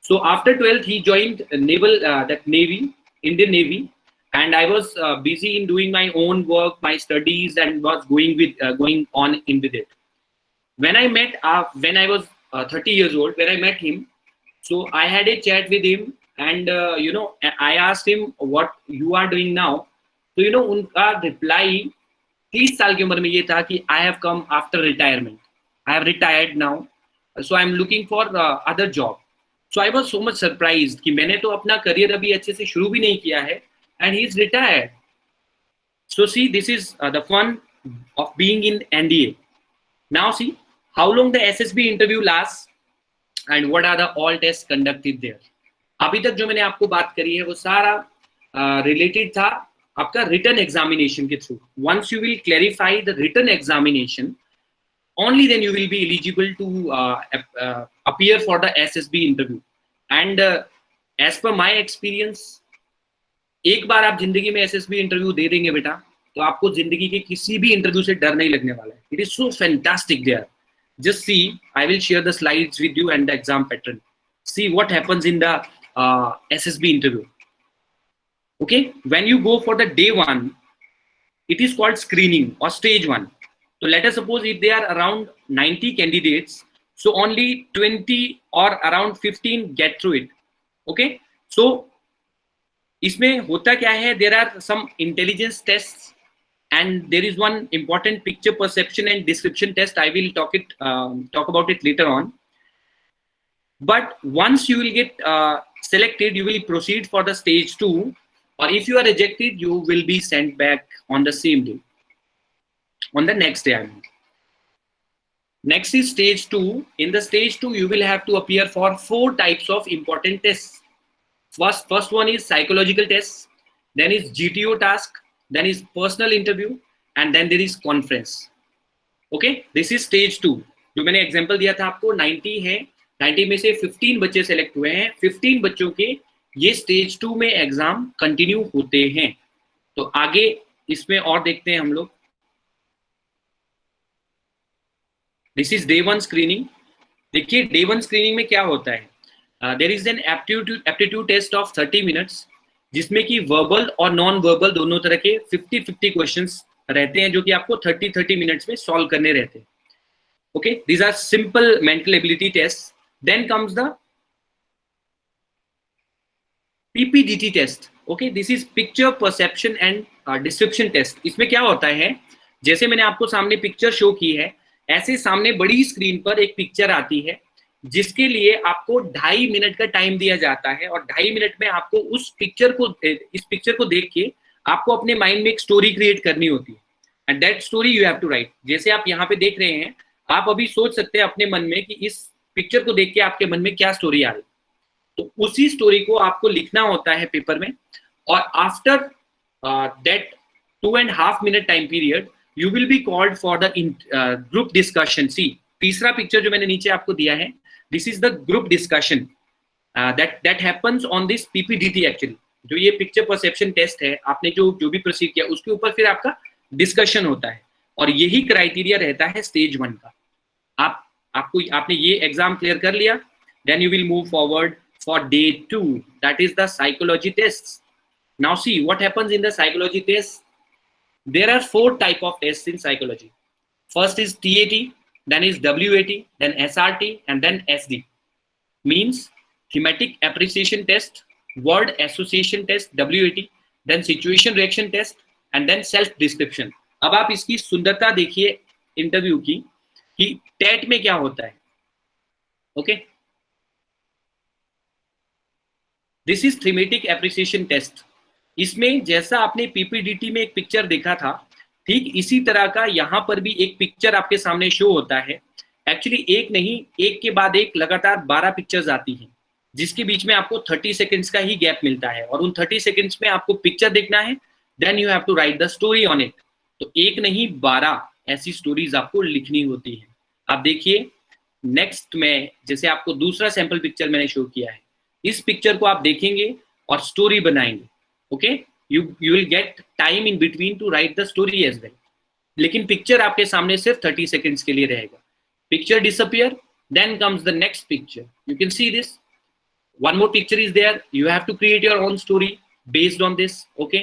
So after 12th, he joined naval, that Navy, Indian Navy, and I was busy in doing my own work, my studies, and was going on in with it. When I was 30 years old, when I met him, so I had a chat with him, and I asked him what you are doing now. So उनका reply 30 साल की उम्र में ये था कि I have come after retirement. I have retired now, so I am looking for other job. So I was so much surprised कि मैंने तो अपना करियर अभी अच्छे से शुरू भी नहीं किया है, and he is retired. So see, this is the fun of being in NDA. Now see how long the SSB interview lasts and what are the all tests conducted there. अभी तक जो मैंने आपको बात करी है वो सारा रिलेटेड था आपका रिटन एग्जामिनेशन के through. Once you will clarify the written examination, only then you will be eligible to appear for the SSB interview. And as per my experience, एक बार आप जिंदगी में SSB इंटरव्यू दे देंगे बेटा, तो आपको जिंदगी के किसी भी इंटरव्यू से डर नहीं लगने वाला है. It is so fantastic there. Just see, I will share the slides with you and the exam pattern. See what happens in the SSB interview. Okay, when you go for the day one, it is called screening or stage 1. So let us suppose if there are around 90 candidates, so only 20 or around 15 get through it. Okay, so इसमें होता क्या है, there are some intelligence tests and there is one important picture perception and description test. I will talk about it later on. But once you will get selected, you will proceed for the stage 2, or if you are rejected, you will be sent back on the same day, on the next day. Next is stage 2. In the stage 2, you will have to appear for 4 types of important tests. First one is psychological tests, then is GTO task, then is personal interview, and then there is conference. Okay, this is stage 2. जो मैंने example दिया था आपको, 90 है, 90 में से 15 बच्चे select हुए हैं. 15 बच्चों के ये स्टेज 2 में एग्जाम कंटिन्यू होते हैं. तो आगे इसमें और देखते हैं हम लोग. This is day 1 screening. देखिए डे 1 स्क्रीनिंग में क्या होता है. There is an aptitude test of 30 minutes, जिसमें कि वर्बल और नॉन वर्बल दोनों तरह के 50-50 क्वेश्चंस रहते हैं, जो कि आपको 30 मिनट्स में सॉल्व करने रहते हैं. Okay, these are simple mental ability test. Then comes the PPDT test. Okay, this is picture perception and description test. इसमें क्या होता है, जैसे मैंने आपको सामने पिक्चर शो की है, ऐसे सामने बड़ी स्क्रीन पर एक पिक्चर आती है, जिसके लिए आपको 2.5 मिनट का टाइम दिया जाता है, और 2.5 मिनट में आपको इस पिक्चर को देख के आपको अपने माइंड में एक स्टोरी क्रिएट करनी होती है, and that story you have to write. जैसे आप यहाँ पे देख रहे हैं, आप अभी सोच सकते हैं अपने मन में कि इस पिक्चर को देख के आपके मन में क्या स्टोरी आ रही, तो उसी स्टोरी को आपको लिखना होता है पेपर में. और after that 2.5 minute time period, you will be called for the group discussion. See, तीसरा पिक्चर जो मैंने नीचे आपको दिया है, this is the group discussion that happens on this PPDT. Actually जो ये पिक्चर परसेप्शन टेस्ट है, आपने जो भी प्रोसीड किया, उसके ऊपर फिर आपका डिस्कशन होता है, और यही क्राइटेरिया रहता है स्टेज 1 का. आपने ये एग्जाम क्लियर कर लिया, then you will move forward for day 2, that is the psychology tests. Now see what happens in the psychology test. There are 4 type of tests in psychology. First is TAT, then is WAT, then SRT, and then SD. Means thematic appreciation test, word association test WAT, then situation reaction test, and then self description. अब आप इसकी सुंदरता देखिए interview की कि TET में क्या होता है. Okay, this is thematic apperception test. इसमें जैसा आपने पीपीडीटी में एक पिक्चर देखा था, ठीक इसी तरह का यहाँ पर भी एक पिक्चर आपके सामने शो होता है. एक्चुअली एक नहीं, एक के बाद एक लगातार 12 पिक्चर्स आती हैं, जिसके बीच में आपको 30 सेकंड्स का ही गैप मिलता है, और उन 30 सेकंड्स में आपको पिक्चर देखना है, then you have to write the story on it. तो एक नहीं 12 ऐसी स्टोरीज आपको लिखनी होती है. आप देखिए नेक्स्ट में, जैसे आपको दूसरा सैंपल पिक्चर मैंने शो किया है, इस पिक्चर को आप देखेंगे और स्टोरी बनाएंगे. Okay, you will get time in between to write the story as well. लेकिन पिक्चर आपके सामने सिर्फ 30 सेकंड्स के लिए रहेगा. Picture disappear, then comes the next picture. You can see this. One more picture is there. You have to create your own story based on this. Okay.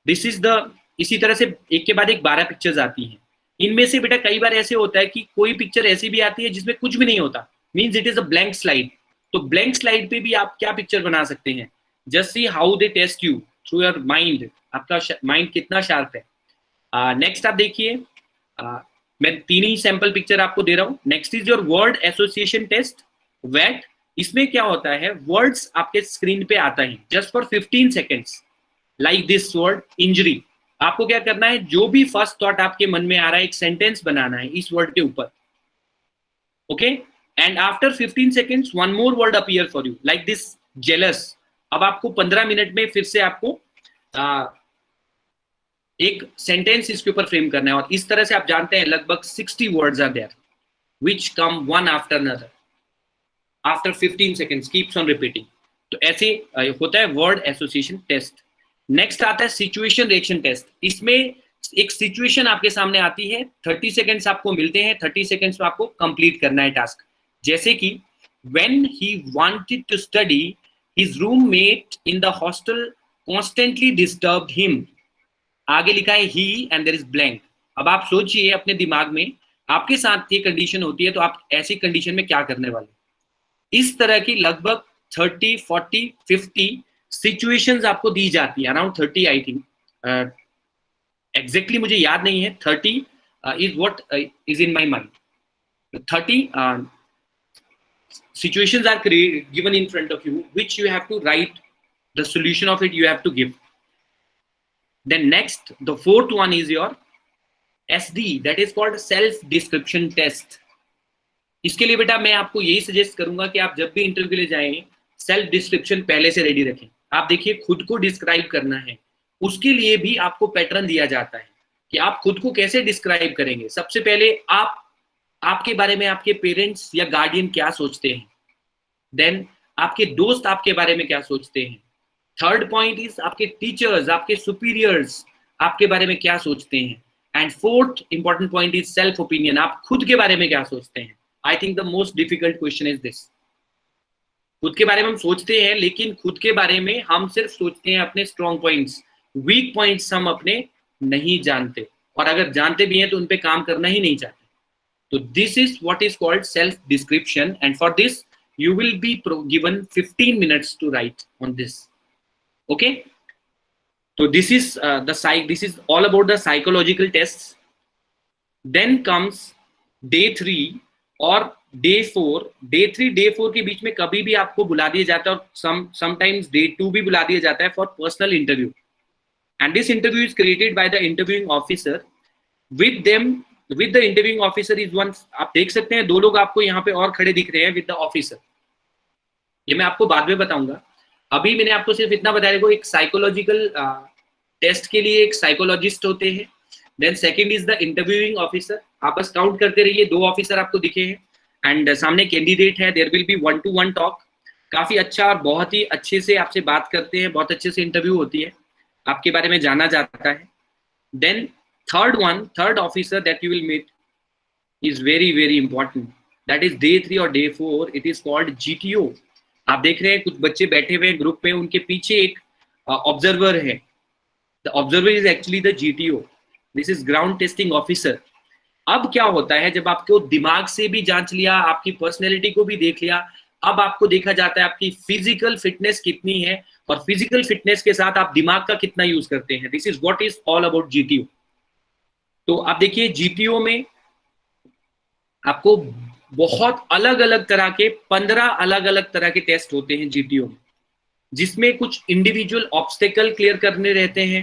This is the, इसी तरह से एक के बाद एक 12 पिक्चर्स आती हैं. इनमें से बेटा कई बार ऐसे होता है कि कोई पिक्चर ऐसी भी आती है जिसमें कुछ भी नहीं होता. Means it is a blank slide. तो blank slide पे भी आप क्या पिक्चर बना सकते हैं. Just see how they test you through your mind. आपका माइंड कितना शार्प है. नेक्स्ट आप देखिए, मैं 3 ही सैंपल पिक्चर आपको दे रहा हूं. Next is your word association test वेट. इसमें क्या होता है, वर्ड्स आपके स्क्रीन पे आता है just for 15 seconds. Like this word injury. आपको क्या करना है, जो भी फर्स्ट थॉट आपके मन में आ रहा है एक सेंटेंस बनाना है इस वर्ड के ऊपर. Okay, and after 15 seconds one more word appear for you like this jealous. अब आपको 15 मिनट में फिर से आपको एक सेंटेंस इसके ऊपर फ्रेम करना है, और इस तरह से आप जानते हैं लगभग 60 words are there which come one after another after 15 seconds, keeps on repeating. तो ऐसे होता है वर्ड एसोसिएशन टेस्ट. नेक्स्ट आता है सिचुएशन रिएक्शन टेस्ट. इसमें एक सिचुएशन आपके सामने आती है, 30 सेकंड्स आपको मिलते हैं, 30 सेकंड्स में आपको कंप्लीट करना है टास्क. जैसे कि when he wanted to study his roommate in the hostel constantly disturbed him. आगे लिखा है he and there is blank. अब आप सोचिए अपने दिमाग में, आपके साथ ये कंडीशन होती है तो आप ऐसी कंडीशन में क्या करने वाले. इस तरह की लगभग 30, 40, 50 सिचुएशंस आपको दी जाती है. अराउंड 30 आई थिंक, एग्जैक्टली मुझे याद नहीं है. 30 is what is in my mind. 30 situations are given in front of you which you have to write the solution of it, you have to give. Then next, the fourth one is your SD, that is called self description test. इसके लिए बेटा मैं आपको यही suggest करूंगा कि आप जब भी इंटरव्यू के लिए जाएं सेल्फ डिस्क्रिप्शन पहले से रेडी रखें. आप देखिए खुद को डिस्क्राइब करना है, उसके लिए भी आपको पैटर्न दिया जाता है कि आप खुद को कैसे डिस्क्राइब करेंगे. सबसे पहले आप आपके बारे में आपके पेरेंट्स या गार्डियन क्या सोचते हैं. देन आपके दोस्त आपके बारे में क्या सोचते हैं. थर्ड पॉइंट इज आपके टीचर्स, आपके सुपीरियर्स आपके बारे में क्या सोचते हैं. And fourth important point is self opinion, आप खुद के बारे में क्या सोचते हैं. I think the most difficult question is this. खुद के बारे में हम सोचते हैं, लेकिन खुद के बारे में हम सिर्फ सोचते हैं अपने स्ट्रॉन्ग पॉइंट्स, वीक पॉइंट्स हम अपने नहीं जानते, और अगर जानते भी हैं तो उन पे काम करना ही नहीं चाहते. तो this is what is called self description, and for this you will be given 15 minutes to write on this. Okay, so this is this is all about the psychological tests. Then comes day 3 और day 4. day 3 day 4 के बीच में कभी भी आपको बुला दिया जाता है, और sometimes day 2 भी बुला दिया जाता है for personal interview. And this interview is created by the interviewing officer. With the interviewing officer is one. आप देख सकते हैं 2 लोग आपको यहाँ पे और खड़े दिख रहे हैं with the officer. ये मैं आपको बाद में बताऊंगा. अभी मैंने आपको सिर्फ इतना बताया, देखो एक साइकोलॉजिकल टेस्ट के लिए एक साइकोलॉजिस्ट होते हैं. Then second is the interviewing officer. आप बस काउंट करते रहिए, 2 ऑफिसर आपको दिखे हैं, एंड सामने कैंडिडेट है. There will be 1-to-1 talk. काफी अच्छा और बहुत ही अच्छे से आपसे बात करते हैं, बहुत अच्छे से इंटरव्यू होती है, आपके बारे में जाना जाता है. Then third officer that you will meet is very very important. That is day 3 और day 4. It is called GTO. आप देख रहे हैं कुछ बच्चे बैठे हुए हैं ग्रुप में, उनके पीछे एक ऑब्जर्वर है, the observer is actually the GTO, this is ground testing officer. अब क्या होता है, जब आपको दिमाग से भी जांच लिया, आपकी पर्सनैलिटी को भी देख लिया, अब आपको देखा जाता है आपकी फिजिकल फिटनेस कितनी है, और फिजिकल फिटनेस के साथ आप दिमाग का कितना यूज करते हैं। This is what is all about GTO। तो आप देखिए GTO में आपको बहुत अलग अलग तरह के 15 अलग अलग तरह के टेस्ट होते हैं GTO में, जिसमें कुछ इंडिविजुअल ऑब्स्टेकल क्लियर करने रहते हैं,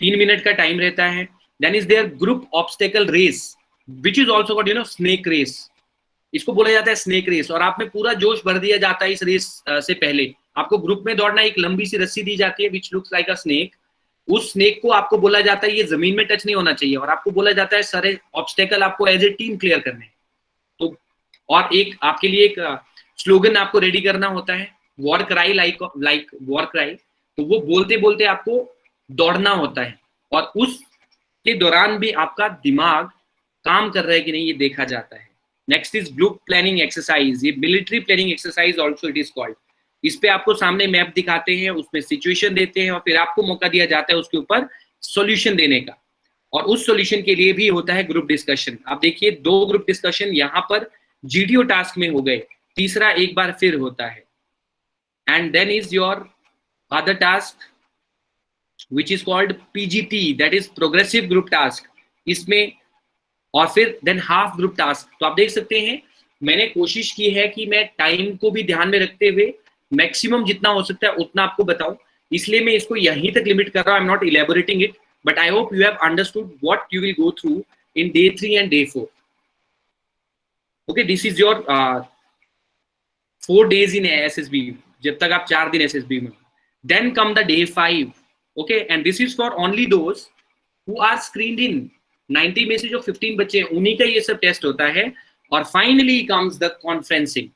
3 मिनट का टाइम रहता है। Then is there group obstacle race which is also called snake race, इसको बोला जाता है स्नेक रेस, और आप में पूरा जोश भर दिया जाता है इस रेस से पहले। आपको ग्रुप में दौड़ना, एक लंबी सी रस्सी दी जाती है which looks like a snake, उस स्नेक को आपको बोला जाता है ये जमीन में टच नहीं होना चाहिए, और आपको बोला जाता है सारे ऑब्स्टेकल आपको एज ए टीम क्लियर करने। तो और एक आपके लिए एक स्लोगन आपको रेडी करना होता है, war cry like war cry, तो वो बोलते बोलते आपको दौड़ना होता है, और उस के दौरान भी आपका दिमाग काम कर रहा है कि नहीं ये देखा जाता है। Next is group planning exercise, ये military planning exercise also it is called. इस पे आपको सामने मैप दिखाते हैं, उसमें सिचुएशन देते हैं, और फिर आपको मौका दिया जाता है उसके ऊपर सॉल्यूशन देने का, और उस सॉल्यूशन के लिए भी होता है ग्रुप डिस्कशन। आप देखिए 2 ग्रुप डिस्कशन यहाँ पर GTO टास्क में हो गए, तीसरा एक बार फिर होता है। And then is your other task which is called PGT, that is progressive group task, इसमें और फिर देन हाफ ग्रुप टास्क। तो आप देख सकते हैं मैंने कोशिश की है कि मैं टाइम को भी ध्यान में रखते हुए मैक्सिमम जितना हो सकता है उतना आपको बताऊं, इसलिए मैं इसको यहीं तक लिमिट कर रहा हूं। I am not elaborating it, but I hope you have understood what you will go through in day 3 and day 4। Okay, this is your 4 days in SSB, जब तक आप 4 दिन SSB में। Then come the day 5, okay, and this is for only those who are screened in। 90 में से जो 15 बच्चे हैं उन्हीं का ये सब टेस्ट होता है। और फाइनली कम्स द कॉन्फ्रेंसिंग।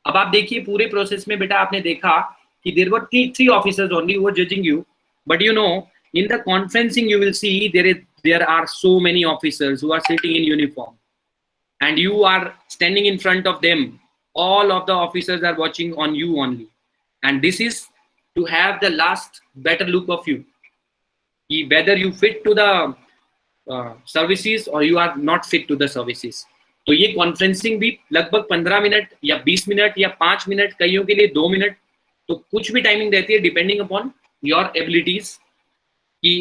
अब आप देखिए पूरे प्रोसेस में बेटा आपने देखा कि there were 3 officers only who were judging you, but you know in the conferencing you will see there are so many officers who are sitting in uniform, and you are standing in front of them. All of the officers are watching on you only, and this is to have the last better look of you, whether you fit to the services or you are not fit to the services। तो ये conferencing भी लगभग 15 minute या 20 minute या 5 minute, कईयों के लिए 2 minute, तो कुछ भी टाइमिंग रहती है डिपेंडिंग अपॉन योर एबिलिटीज कि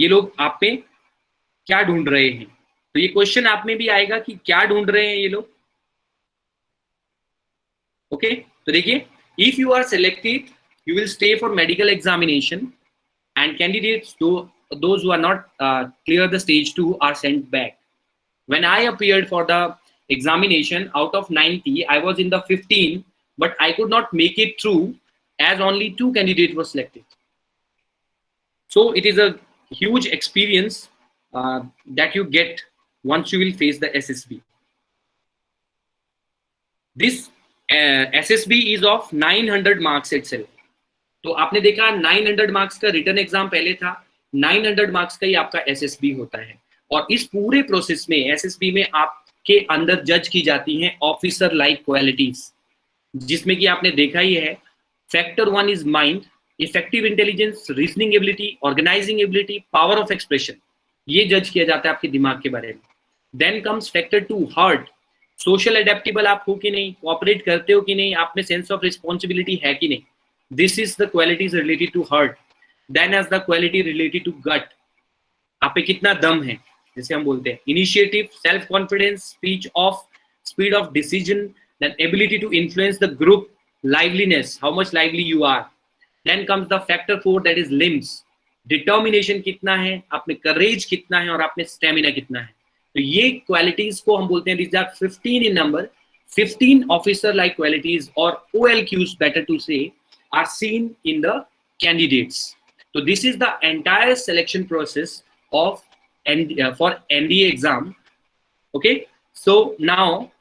ये लोग आप में क्या ढूंढ रहे हैं। तो ये क्वेश्चन आप में भी आएगा कि क्या ढूंढ रहे हैं ये लोग। ओके, तो देखिए if you are selected you will stay for medical examination, and candidates those who are not clear the stage 2 are sent back. When I appeared for the examination, out of 90 I was in the 15, but I could not make it through as only 2 candidates were selected. So it is a huge experience that you get once you will face the SSB. This SSB is of 900 marks itself. तो आपने देखा 900 marks का return exam पहले था, 900 marks का ही आपका SSB होता है। और इस पूरे प्रोसेस में SSB में आपके अंदर जज की जाती हैं ऑफिसर लाइक क्वालिटीज, जिसमें कि आपने देखा ही है factor 1 is mind, effective intelligence, reasoning ability, organising ability, power of expression, ये जज किया जाता है आपके दिमाग के बारे में। Then comes factor 2 heart, social adaptable आप हो कि नहीं, कोऑपरेट करते हो कि नहीं, आप में सेंस ऑफ रिस्पॉन्सिबिलिटी है कि नहीं। This is the qualities related to heart. Then as the quality related to gut, आप पे कितना दम है, जैसे हम बोलते हैं, initiative, self confidence, speed of decision, then ability to influence the group, liveliness, how much lively you are. Then comes the factor 4, that is limbs, determination कितना है, आप में courage कितना है, और आप में stamina कितना है। तो ये qualities को हम बोलते हैं, these are 15 in number, 15 officer like qualities or OLQs better to say are seen in the candidates. So this is the entire selection process of for NDA exam. Okay, so now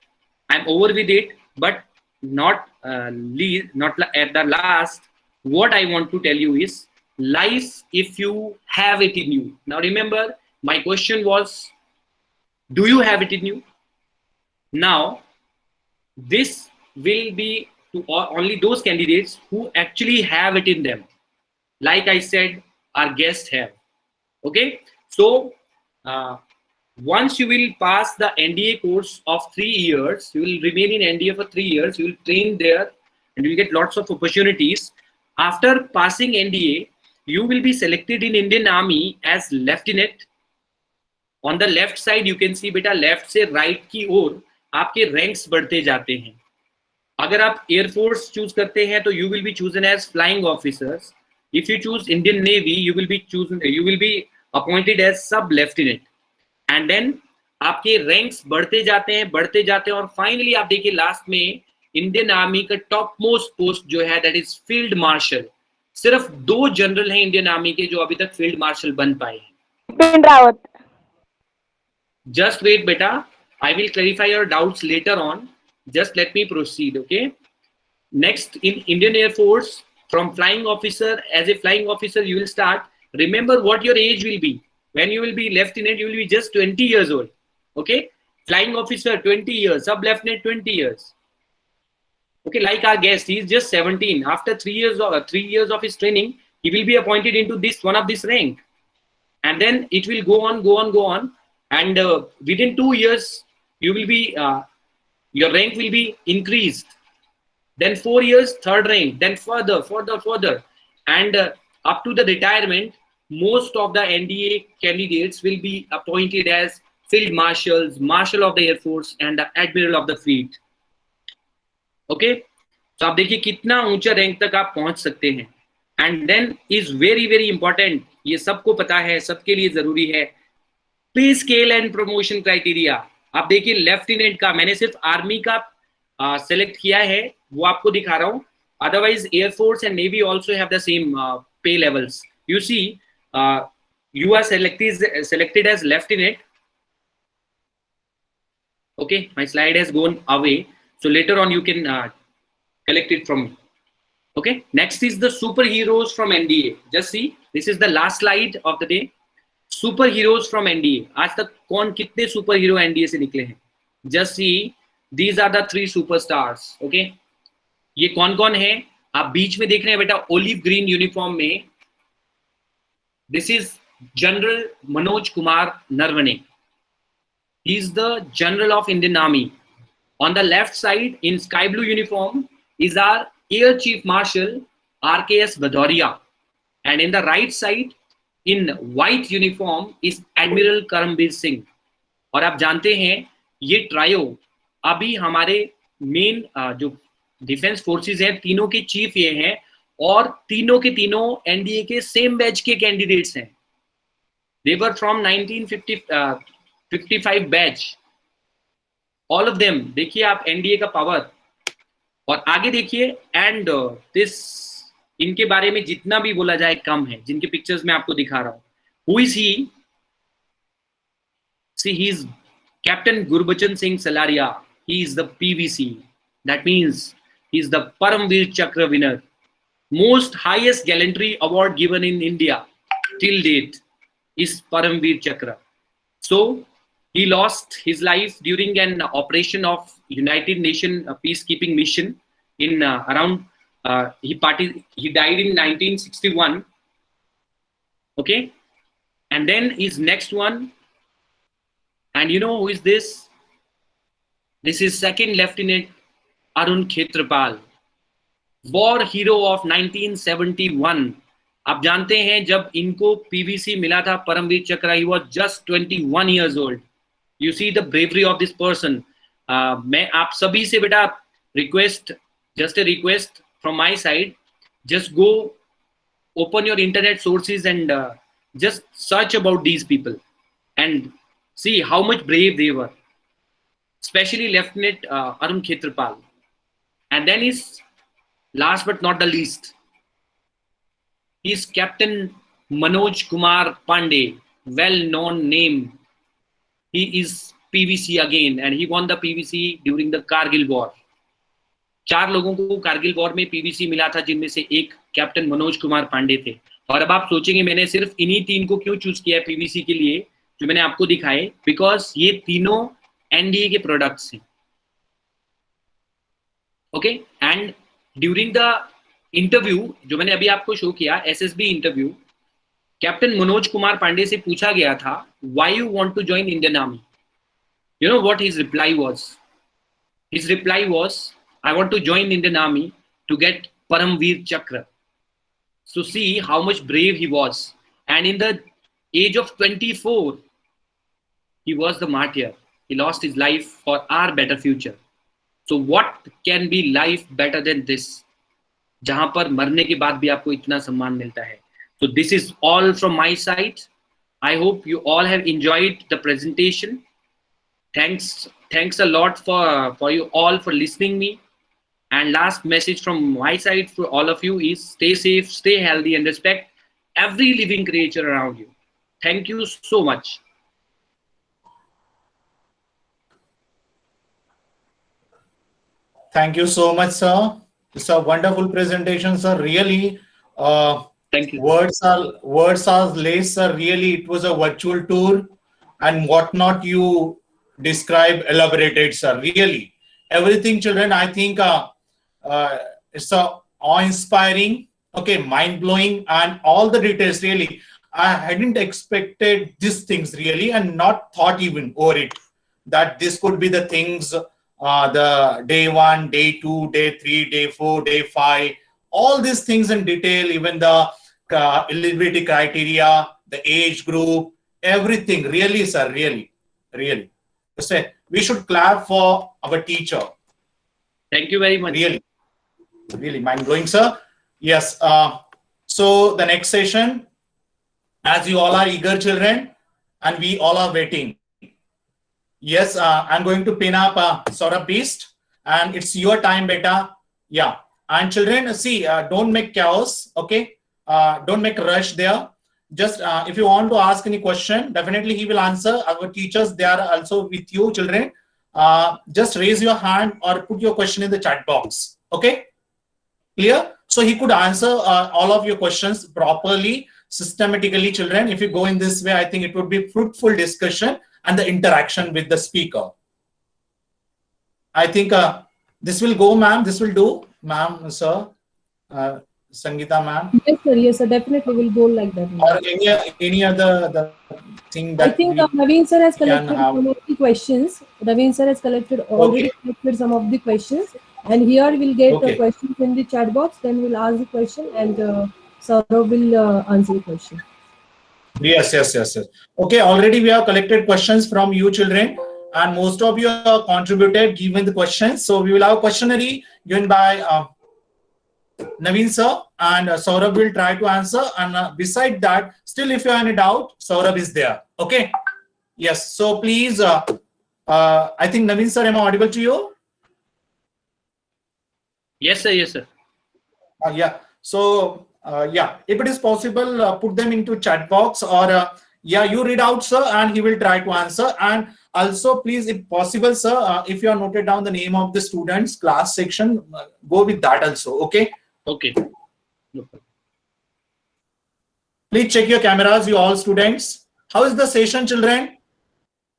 I'm over with it, but not at the last. What I want to tell you is life if you have it in you. Now remember, my question was, do you have it in you? Now this will be to only those candidates who actually have it in them. like I said, our guests have. Okay, so once you will pass the NDA course of 3 years, you will remain in NDA for 3 years, you will train there and you will get lots of opportunities. After passing NDA, you will be selected in Indian Army as lieutenant. On the left side you can see बेटा left से right की ओर आपके ranks बढ़ते जाते हैं. अगर आप Air Force choose करते हैं तो you will be chosen as flying officers. If you choose Indian Navy, you will be appointed as sub lieutenant. And then आपके ranks बढ़ते जाते हैं और finally आप देखिए last में Indian Army का top most post जो है that is Field Marshal. सिर्फ 2 जनरल हैं Indian Army के जो अभी तक Field Marshal बन पाए हैं. Bipin Rawat. Just wait beta, I will clarify your doubts later on. Just let me proceed, okay? Next, in Indian Air Force, from flying officer, as a flying officer you will start. Remember what your age will be. When you will be lieutenant, you will be just 20 years old, okay? Flying officer 20 years, sub lieutenant 20 years. Okay, like our guest, he is just 17. After 3 years of his training, he will be appointed into this one of this rank, and then it will go on, and within 2 years you will be your rank will be increased. Then 4 years, 3rd rank, then further, and up to the retirement, most of the NDA candidates will be appointed as field marshals, marshal of the Air Force, and the admiral of the fleet. Okay, तो आप देखिए कितना ऊंचा rank तक आप पहुंच सकते हैं. And then is very very important, ये सबको पता है, सबके लिए जरूरी है, पे स्केल एंड प्रमोशन क्राइटेरिया. आप देखिए लेफ्टिनेंट का मैंने सिर्फ आर्मी का सेलेक्ट किया है, वो आपको दिखा रहा हूं. Otherwise air force and navy also have the same pay levels. You see you are selected as lieutenant. Okay, my slide has gone away, so later on you can collect it from me. Okay, next is the superheroes from NDA. Just see, this is the last slide of the day. Superheroes from NDA. आज तक कौन कितने superhero NDA से निकले हैं? Just see, these are the 3 superstars. Okay, ये कौन कौन है? आप बीच में देख रहे हैं बेटा ओलिव ग्रीन यूनिफॉर्म में. This is General Manoj Kumar Narvane. He is the General of Indian Army. On the left side, in sky blue uniform, is our Air Chief Marshal RKS Bhadauria, and in the right side, in white uniform, is Admiral Karambir Singh. और आप जानते हैं ये trio अभी हमारे main जो defence forces हैं, तीनों के चीफ ये हैं, और तीनों के तीनों एनडीए के सेम बैच के कैंडिडेट्स हैं. They were from 1955 batch, all of them. देखिए आप एनडीए का पावर, और आगे देखिए. एंड दिस, इनके बारे में जितना भी बोला जाए कम है, जिनके पिक्चर्स मैं आपको दिखा रहा हूं. Who is he? See, he is Captain Gurbachan Singh Salaria. He is the PVC. That means he is the Paramveer Chakra winner. Most highest gallantry award given in India till date is Paramveer Chakra. So he lost his life during an operation of United Nations peacekeeping mission in around he died in 1961. Okay, and then his next one, and you know who is this? This is Second Lieutenant Arun Khetrapal, war hero of 1971. आप जानते हैं जब इनको PVC मिला था परमवीर चक्र, he was just 21 years old. You see the bravery of this person. मैं आप सभी से बेटा request, just a request from my side, just go open your internet sources and just search about these people and see how much brave they were, especially Lieutenant Arun Khetrapal. And then is last but not the least, he is Captain Manoj Kumar Pandey, well-known name. He is PVC again, and he won the PVC during the Kargil War. 4 लोगों को Kargil war में PVC मिला था, जिनमें से एक captain Manoj Kumar Pandey थे. और अब आप सोचेंगे मैंने सिर्फ इन्हीं 3 को क्यों चूज किया है पीवीसी के लिए, जो मैंने आपको दिखाए, बिकॉज ये तीनों एनडीए के प्रोडक्ट्स हैं. Okay, and during the interview जो मैंने अभी आपको शो किया, SSB interview, captain Manoj Kumar Pande से पूछा गया था, why you want to join Indian army? You know what his reply was? His reply was, I want to join Indian Army to get Paramveer Chakra. So see how much brave he was. And in the age of 24, he was the martyr. He lost his life for our better future. So what can be life better than this? जहां पर मरने के बाद भी आपको इतना सम्मान मिलता है. So this is all from my side. I hope you all have enjoyed the presentation. Thanks a lot for you all for listening me. And last message from my side for all of you is stay safe, stay healthy, and respect every living creature around you. Thank you so much. Thank you so much, sir. It's a wonderful presentation, sir. Really, Thank you. words are less, sir. Really, it was a virtual tour, and whatnot you describe, elaborated, sir. Really, everything, children. I think it's a awe-inspiring, okay, mind-blowing, and all the details. Really, I hadn't expected these things, really, and not thought even over it that this could be the things. The day 1, day 2, day 3, day 4, day 5, all these things in detail, even the eligibility criteria, the age group, everything. Really, sir, really. We should clap for our teacher. Thank you very much. Really mind-blowing, sir. Yes. So the next session, as you all are eager children, and we all are waiting. Yes, I'm going to pin up Saurabh Beast, and it's your time, beta. Yeah, and children, see, don't make chaos, okay? Don't make rush there. Just if you want to ask any question, definitely he will answer. Our teachers, they are also with you, children. Just raise your hand or put your question in the chat box, okay? Clear? So he could answer all of your questions properly, systematically, children. If you go in this way, I think it would be fruitful discussion and the interaction with the speaker. I think this will go, ma'am. This will do, ma'am, sir. Sangeeta, ma'am. Yes, sir. Definitely will go like that. Or any other thing that I think Naveen sir has collected some of the questions. Naveen sir has already collected some of the questions, and here we'll get the questions in the chat box. Then we'll ask the question, and Saurabh will answer the question. Yes. Okay, already we have collected questions from you children, and most of you have contributed, given the questions. So we will have a questionnaire given by Naveen sir, and Saurabh will try to answer. And beside that, still if you have any doubt, Saurabh is there. Okay. Yes. So please, I think Naveen sir, am I audible to you? Yes, sir. Yes, sir. Yeah. So yeah, if it is possible, put them into chat box, or yeah, you read out, sir, and he will try to answer. And also, please, if possible, sir, if you are noted down the name of the students, class section, go with that also. Okay. Okay. No problem. Please check your cameras, you all students. How is the session, children?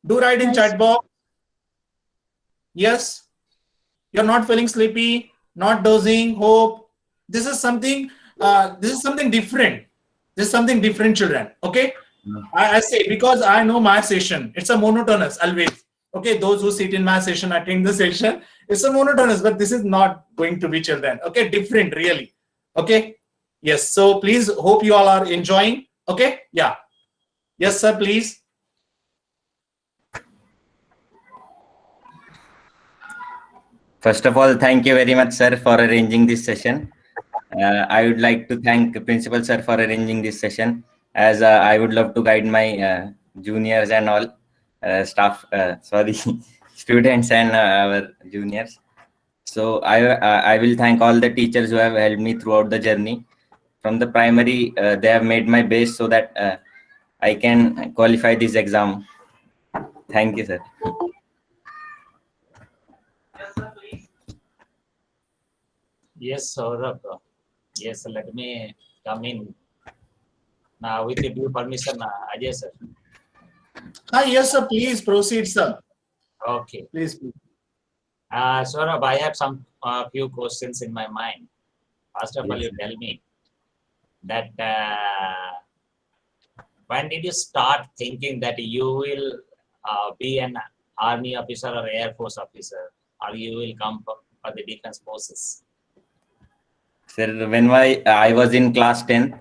Do write in chat box. Yes. You're not feeling sleepy, not dozing. Hope this is something. This is something different. This is something different, children. Okay. I say, because I know my session. It's a monotonous always. Okay. Those who sit in my session, attend the session. It's a monotonous, but this is not going to be, children. Okay. Different, really. Okay. Yes. So please, hope you all are enjoying. Okay. Yeah. Yes, sir. Please. First of all, thank you very much, sir, for arranging this session. I would like to thank the principal, sir, for arranging this session, as I would love to guide my juniors and all staff, students and our juniors. So I will thank all the teachers who have helped me throughout the journey. From the primary, they have made my base so that I can qualify this exam. Thank you, sir. Yes, Saurabh. Yes, let me come in now with your due permission, Ajay sir. Yes, sir. Please proceed, sir. Okay. Please. Saurabh, I have some few questions in my mind. First of all, Yes, you sir. tell me that when did you start thinking that you will be an army officer or air force officer, or you will come for the defense forces? Sir, when I was in class 10,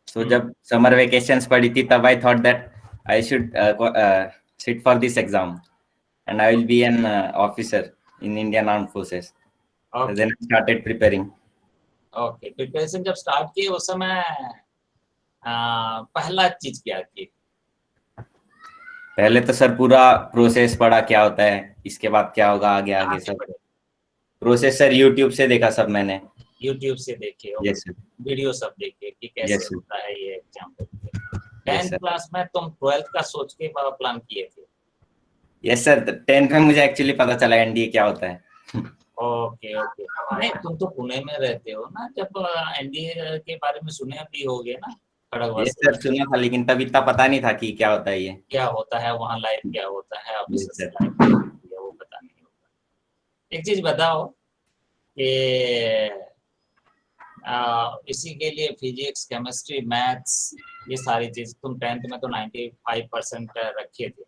so जब summer vacations पड़ी थी तब I thought that I should sit for this exam and I will be an officer in Indian Armed Forces. So Okay. then I started preparing. Okay, preparation जब start किए उस समय पहला चीज क्या थी? पहले तो सर पूरा प्रोसेस पढ़ा क्या होता है, इसके बाद क्या होगा आगे कहाँ आगे से सब पढ़े? प्रोसेस सर यूट्यूब से देखा सब मैंने. यूट्यूब से देखे हो? Yes sir. वीडियो सब देखे कि कैसे Yes, sir. होता है ये exam? Yes, 10th sir. Class में तुम 12th का सोच के प्लान किए थे? यस सर, 10th में मुझे एक्चुअली पता चला एनडीए क्या होता है. ओके ओके, नहीं तुम तो पुणे में रहते हो ना, जब एनडीए के बारे में सुने भी होगे ना खड़गवास यस से? सर, सुना था लेकिन तब इतना पता नहीं था कि क्या होता है ये. क्या होता है वहाँ, लाइफ क्या होता है, ऑफिसर sir. लाइफ क्या होती है वो पता नहीं होता. एक चीज बताओ कि इसी के लिए फिजिक्स, केमिस्ट्री, मैथ्स, ये सारी चीज तुम 10th में तो 95% रखे थे,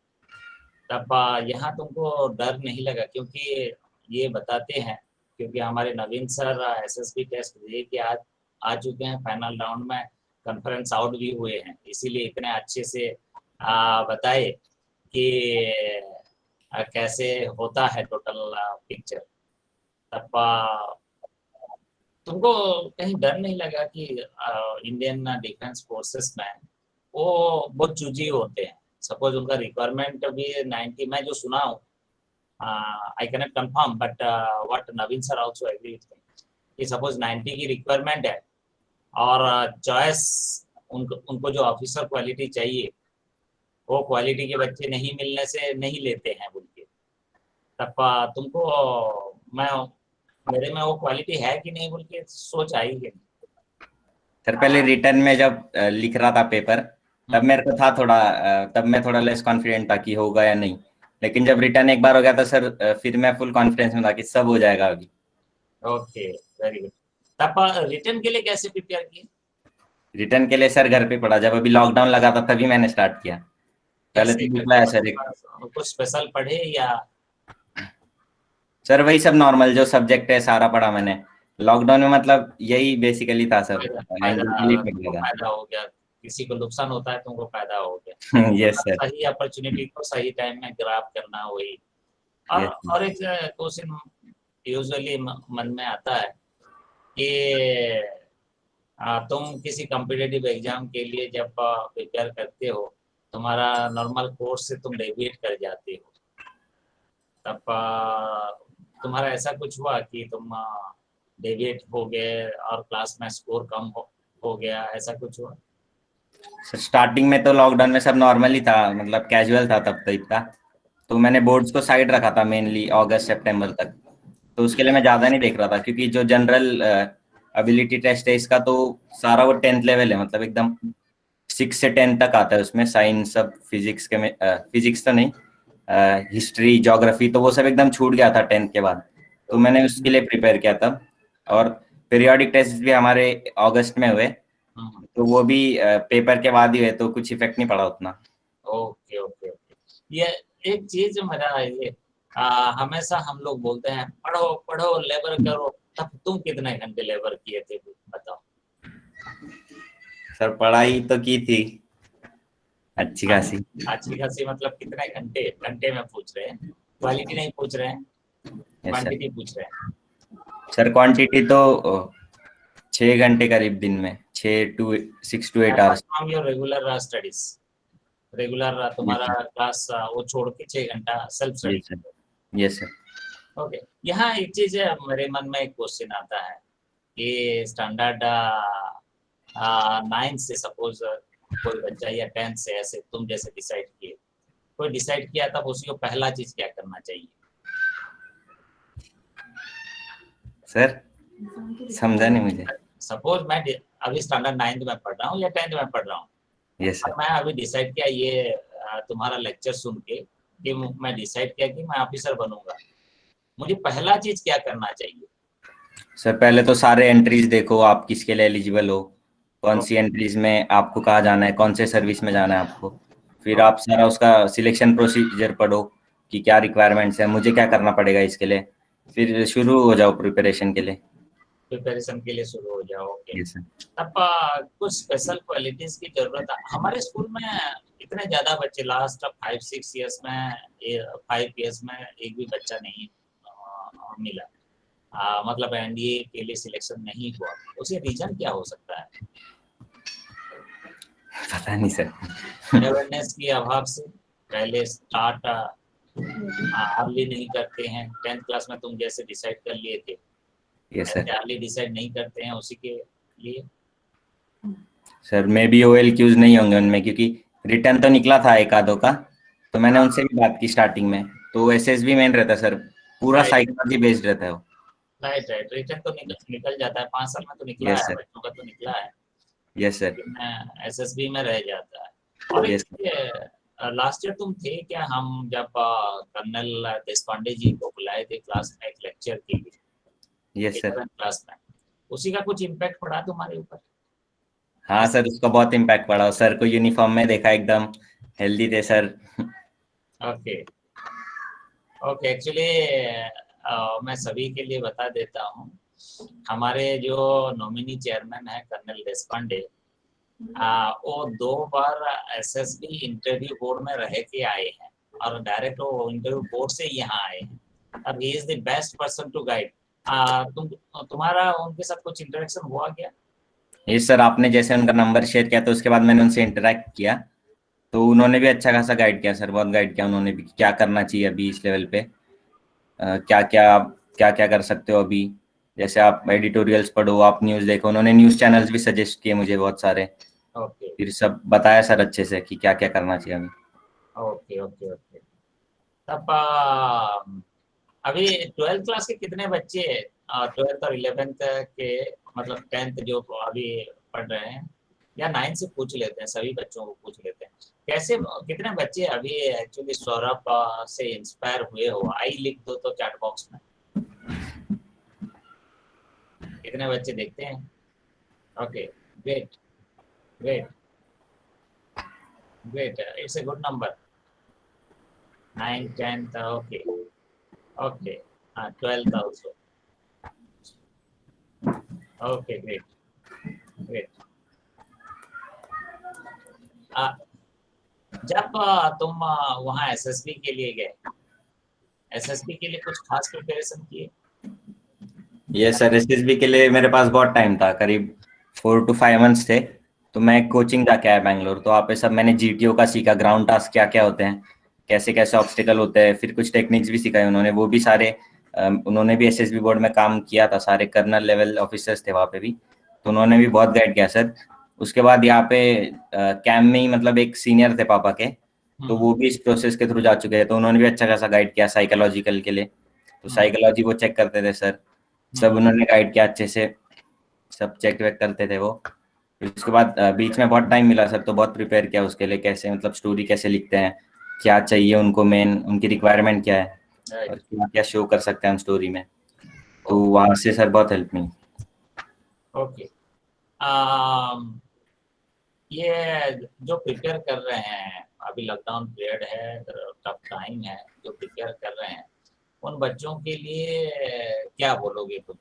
तब यहाँ तुमको डर नहीं लगा? क्योंकि ये बताते हैं, क्योंकि हमारे नवीन सर एसएसबी टेस्ट दे के आ चुके हैं फाइनल राउंड में, कॉन्फ्रेंस आउट भी हुए हैं, इसीलिए इतने अच्छे से बताए कि कैसे होता है टोटल पिक्चर. तब तुमको कहीं डर नहीं लगा कि इंडियन डिफेंस फोर्सेस में वो बहुत चूजी होते हैं? सपोज उनका रिक्वायरमेंट भी 90, मैं जो सुना हूँ, I cannot confirm but what Naveen sir also agree with me, कि सपोज 90 की रिक्वायरमेंट है और चॉइस उनको जो ऑफिसर क्वालिटी चाहिए वो क्वालिटी के बच्चे नहीं मिलने से नहीं लेते हैं बोल के. तब तुमको मेरे में वो क्वालिटी है कि नहीं बोल के सोच आई कि नहीं? सर पहले रिटर्न में जब लिख रहा था पेपर तब मेरे को था थोड़ा तब मैं थोड़ा लेस कॉन्फिडेंट था कि होगा या नहीं, लेकिन जब रिटर्न एक बार हो गया था सर फिर मैं फुल कॉन्फिडेंस में था कि सब हो जाएगा अभी. Okay, very good. तब रिटर्न के लिए कैसे प्रिपेयर किए? रिटर्न के लिए सर घर पे पढ़ा, जब अभी लॉकडाउन लगा था तभी मैंने स्टार्ट किया. पहले तो निकला है सर कुछ स्पेशल पढ़े या? सर वही सब नॉर्मल जो सब्जेक्ट है सारा पढ़ा मैंने. लॉकडाउन में मतलब यही बेसिकली था सर. फायदा हो गया, किसी को नुकसान होता है तुमको फायदा हो गया. Yes sir. सही अपॉर्चुनिटी को सही टाइम में ग्रैब करना, वही. और एक क्वेश्चन यूजुअली मन में आता है कि तुम किसी कॉम्पिटिटिव एग्जाम के लिए जब प्रिपेयर करते हो, तुम्हारा नॉर्मल कोर्स से तुम डेविएट कर जाते हो, तब तुम्हारा ऐसा कुछ हुआ कि तुम डेविएट हो गए और क्लास में स्कोर कम हो गया, ऐसा कुछ हुआ? स्टार्टिंग में तो लॉकडाउन में सब नॉर्मल ही था, मतलब कैजुअल था तब तो इतना. तो मैंने बोर्ड्स को साइड रखा था मेनली अगस्त सितंबर तक, तो उसके लिए मैं ज्यादा नहीं देख रहा था, क्योंकि जो जनरल एबिलिटी टेस्ट है इसका तो सारा वो 10th लेवल है, मतलब एकदम 6 से 10 तक आता है उसमें. साइंस सब, फिजिक्स के में फिजिक्स तो नहीं, हिस्ट्री, ज्योग्राफी तो वो सब एकदम छूट गया था 10th के बाद. तो मैंने उसके लिए प्रिपेयर किया तब. और पीरियोडिक टेस्ट भी हमारे अगस्त में हुए, तो वो भी पेपर के बाद ही हुए, तो कुछ इफेक्ट नहीं पड़ा उतना. Okay okay okay. ये एक चीज मेरा ये हमेशा हम लोग बोलते हैं पढ़ो पढ़ो लेबर करो, तब तुम कितने घंटे लेबर किए थे बताओ? सर पढ़ाई तो की थी अच्छी खासी. अच्छी खासी मतलब कितने घंटे? घंटे में पूछ रहे हैं, क्वालिटी नहीं पूछ रहे हैं, क्वांटिटी पूछ रहे हैं. सर क्वांटिटी तो 6 घंटे करीब दिन में, 6 to 8 hours. Your regular studies, regular तुम्हारा क्लास वो छोड़ के 6 घंटा self study. Yes sir. Okay. यहाँ एक चीज है, मेरे मन में एक क्वेश्चन आता है कि स्टैंडर्ड 9 से सपोज कोई बच्चा या 10th से, ऐसे तुम जैसे डिसाइड किए, कोई डिसाइड किया, तब उसको पहला चीज क्या करना चाहिए? सर समझा नहीं मुझे. सपोज मैं अभी स्टैंडर्ड 9th में पढ़ रहा हूँ या 10th में पढ़ रहा हूँ, यस सर. मैं अभी डिसाइड किया, ये तुम्हारा लेक्चर सुन के कि मैं डिसाइड किया कि मैं ऑफिसर बनूंगा, मुझे पहला चीज क्या करना चाहिए? सर पहले तो सारे एंट्रीज देखो, आप किसके लिए एलिजिबल हो, कौन सी एंट्रीज में आपको कहाँ जाना है, कौन से सर्विस में जाना है आपको। फिर आप सारा उसका सिलेक्शन प्रोसीजर पढ़ो कि क्या रिक्वायरमेंट्स है, मुझे क्या करना पड़ेगा इसके लिए, फिर शुरू हो जाओ प्रिपरेशन के लिए। प्रिपरेशन के लिए शुरू हो जाओ। ओके। Yes sir. तब कुछ स्पेशल क्वालिटीज की जरूरत है। हमारे स्कूल में इतने ज्यादा बच्चे लास्ट 5-6 इयर्स में 5 इयर्स में एक भी बच्चा नहीं मिला, मतलब एनडीए के लिए सिलेक्शन नहीं हुआ। उसके रीजन क्या हो सकता है? पता नहीं सर। अवेयरनेस के अभाव से, पहले स्टार्ट अर्ली नहीं करते हैं। 10th क्लास में तुम जैसे डिसाइड कर लिए थे, यस सर। अर्ली डिसाइड नहीं करते हैं उसी के लिए। सर मे बी OLQs नहीं होंगे उनमें, क्योंकि रिटर्न तो निकला था एक आधो का, तो मैंने उनसे भी बात की स्टार्टिंग में, तो SSB मेन रहता है सर, पूरा साइकोलॉजी बेस्ड रहता है वो। राइट राइट, रिटर्न तो निकल जाता है, 5 साल में तो निकला यस है, सर। बच्चों का तो निकला है, यस सर। लेकिन एसएसबी में रह जाता है। और यस लास्ट ईयर तुम थे क्या, हम जब कर्नल देशपांडे जी को बुलाए थे क्लास में एक लेक्चर के लिए, यस सर। 11th क्लास में, उसी का कुछ इम्पैक्ट पड़ा तुम्हारे ऊपर? हाँ सर, उसका बहुत इम्पैक्ट पड़ा। सर को यूनिफॉर्म में देखा, एकदम हेल्दी थे सर। Okay okay. एक्चुअली मैं सभी के लिए बता देता हूँ, हमारे जो नॉमिनी चेयरमैन है कर्नल देशपांडे, वो 2 बार एसएसबी इंटरव्यू बोर्ड में रह के आए हैं और डायरेक्ट वो इंटरव्यू बोर्ड से यहाँ आए हैं। अब he is the best person to guide. तुम्हारा उनके साथ कुछ इंटरेक्शन हुआ क्या? ये सर, आपने जैसे उनका नंबर शेयर किया तो उसके बाद मैंने उनसे इंटरेक्ट किया, तो उन्होंने भी अच्छा खासा गाइड किया सर, बहुत गाइड किया उन्होंने भी, क्या करना चाहिए अभी इस लेवल पे, क्या क्या कर सकते हो अभी। जैसे आप एडिटोरियल्स पढ़ो, आप न्यूज़ देखो, उन्होंने न्यूज़ चैनल्स भी सजेस्ट किए मुझे बहुत सारे। ओके फिर सब बताया सर अच्छे से कि क्या क्या करना चाहिए अभी। Okay okay okay. तब अभी 12th क्लास के कितने बच्चे 12th और 11th के, मतलब 10th जो अभी पढ़ रहे हैं, या 9 से पूछ लेते हैं, सभी बच्चों को पूछ लेते हैं, कैसे कितने बच्चे अभी एक्चुअली सौरभ से इंस्पायर हुए हो? आई लिख दो तो चैट बॉक्स में, कितने बच्चे देखते हैं? Okay, great great great, it's a good number. 9, 10th, okay okay, 12th also, okay, great. जब तुम वहाँ एसएसबी के लिए गए, एसएसबी के लिए कुछ खास प्रिपरेशन किए? ये सर, SSB के लिए मेरे पास बहुत टाइम था, करीब 4 to 5 months थे, तो मैं कोचिंग जाके आया बैंगलोर, तो वहाँ पे सब मैंने GTO का सीखा, ग्राउंड टास्क क्या क्या होते हैं, कैसे कैसे ऑब्स्टिकल होते हैं, फिर कुछ टेक्निक्स भी सिखाए उन्होंने, वो भी सारे उन्होंने भी SSB बोर्ड में काम किया था, सारे कर्नल लेवल ऑफिसर्स थे वहाँ पे भी, तो उन्होंने भी बहुत गाइड किया सर। उसके बाद यहाँ पे कैम्प में ही, मतलब एक सीनियर थे पापा के, तो वो भी इस प्रोसेस के थ्रू जा चुके हैं, तो उन्होंने भी अच्छा खासा गाइड किया साइकोलॉजिकल के लिए, तो साइकोलॉजी वो चेक करते थे सर, सब उन्होंने गाइड किया अच्छे से, सब चेक वेक करते थे वो। उसके बाद बीच में बहुत टाइम मिला सर, तो बहुत प्रिपेयर किया उसके लिए, कैसे मतलब स्टोरी कैसे लिखते हैं, क्या चाहिए उनको, मेन उनकी रिक्वायरमेंट क्या है, और क्या क्या शो कर सकते हैं हम स्टोरी में, तो वहाँ से सर बहुत हेल्प मिली। ओके। ये जो प्रिपेयर कर रहे हैं, अभी लॉकडाउन पीरियड है, टफ टाइम है, जो प्रिपेयर कर रहे हैं, उन बच्चों के लिए क्या बोलोगे तुम?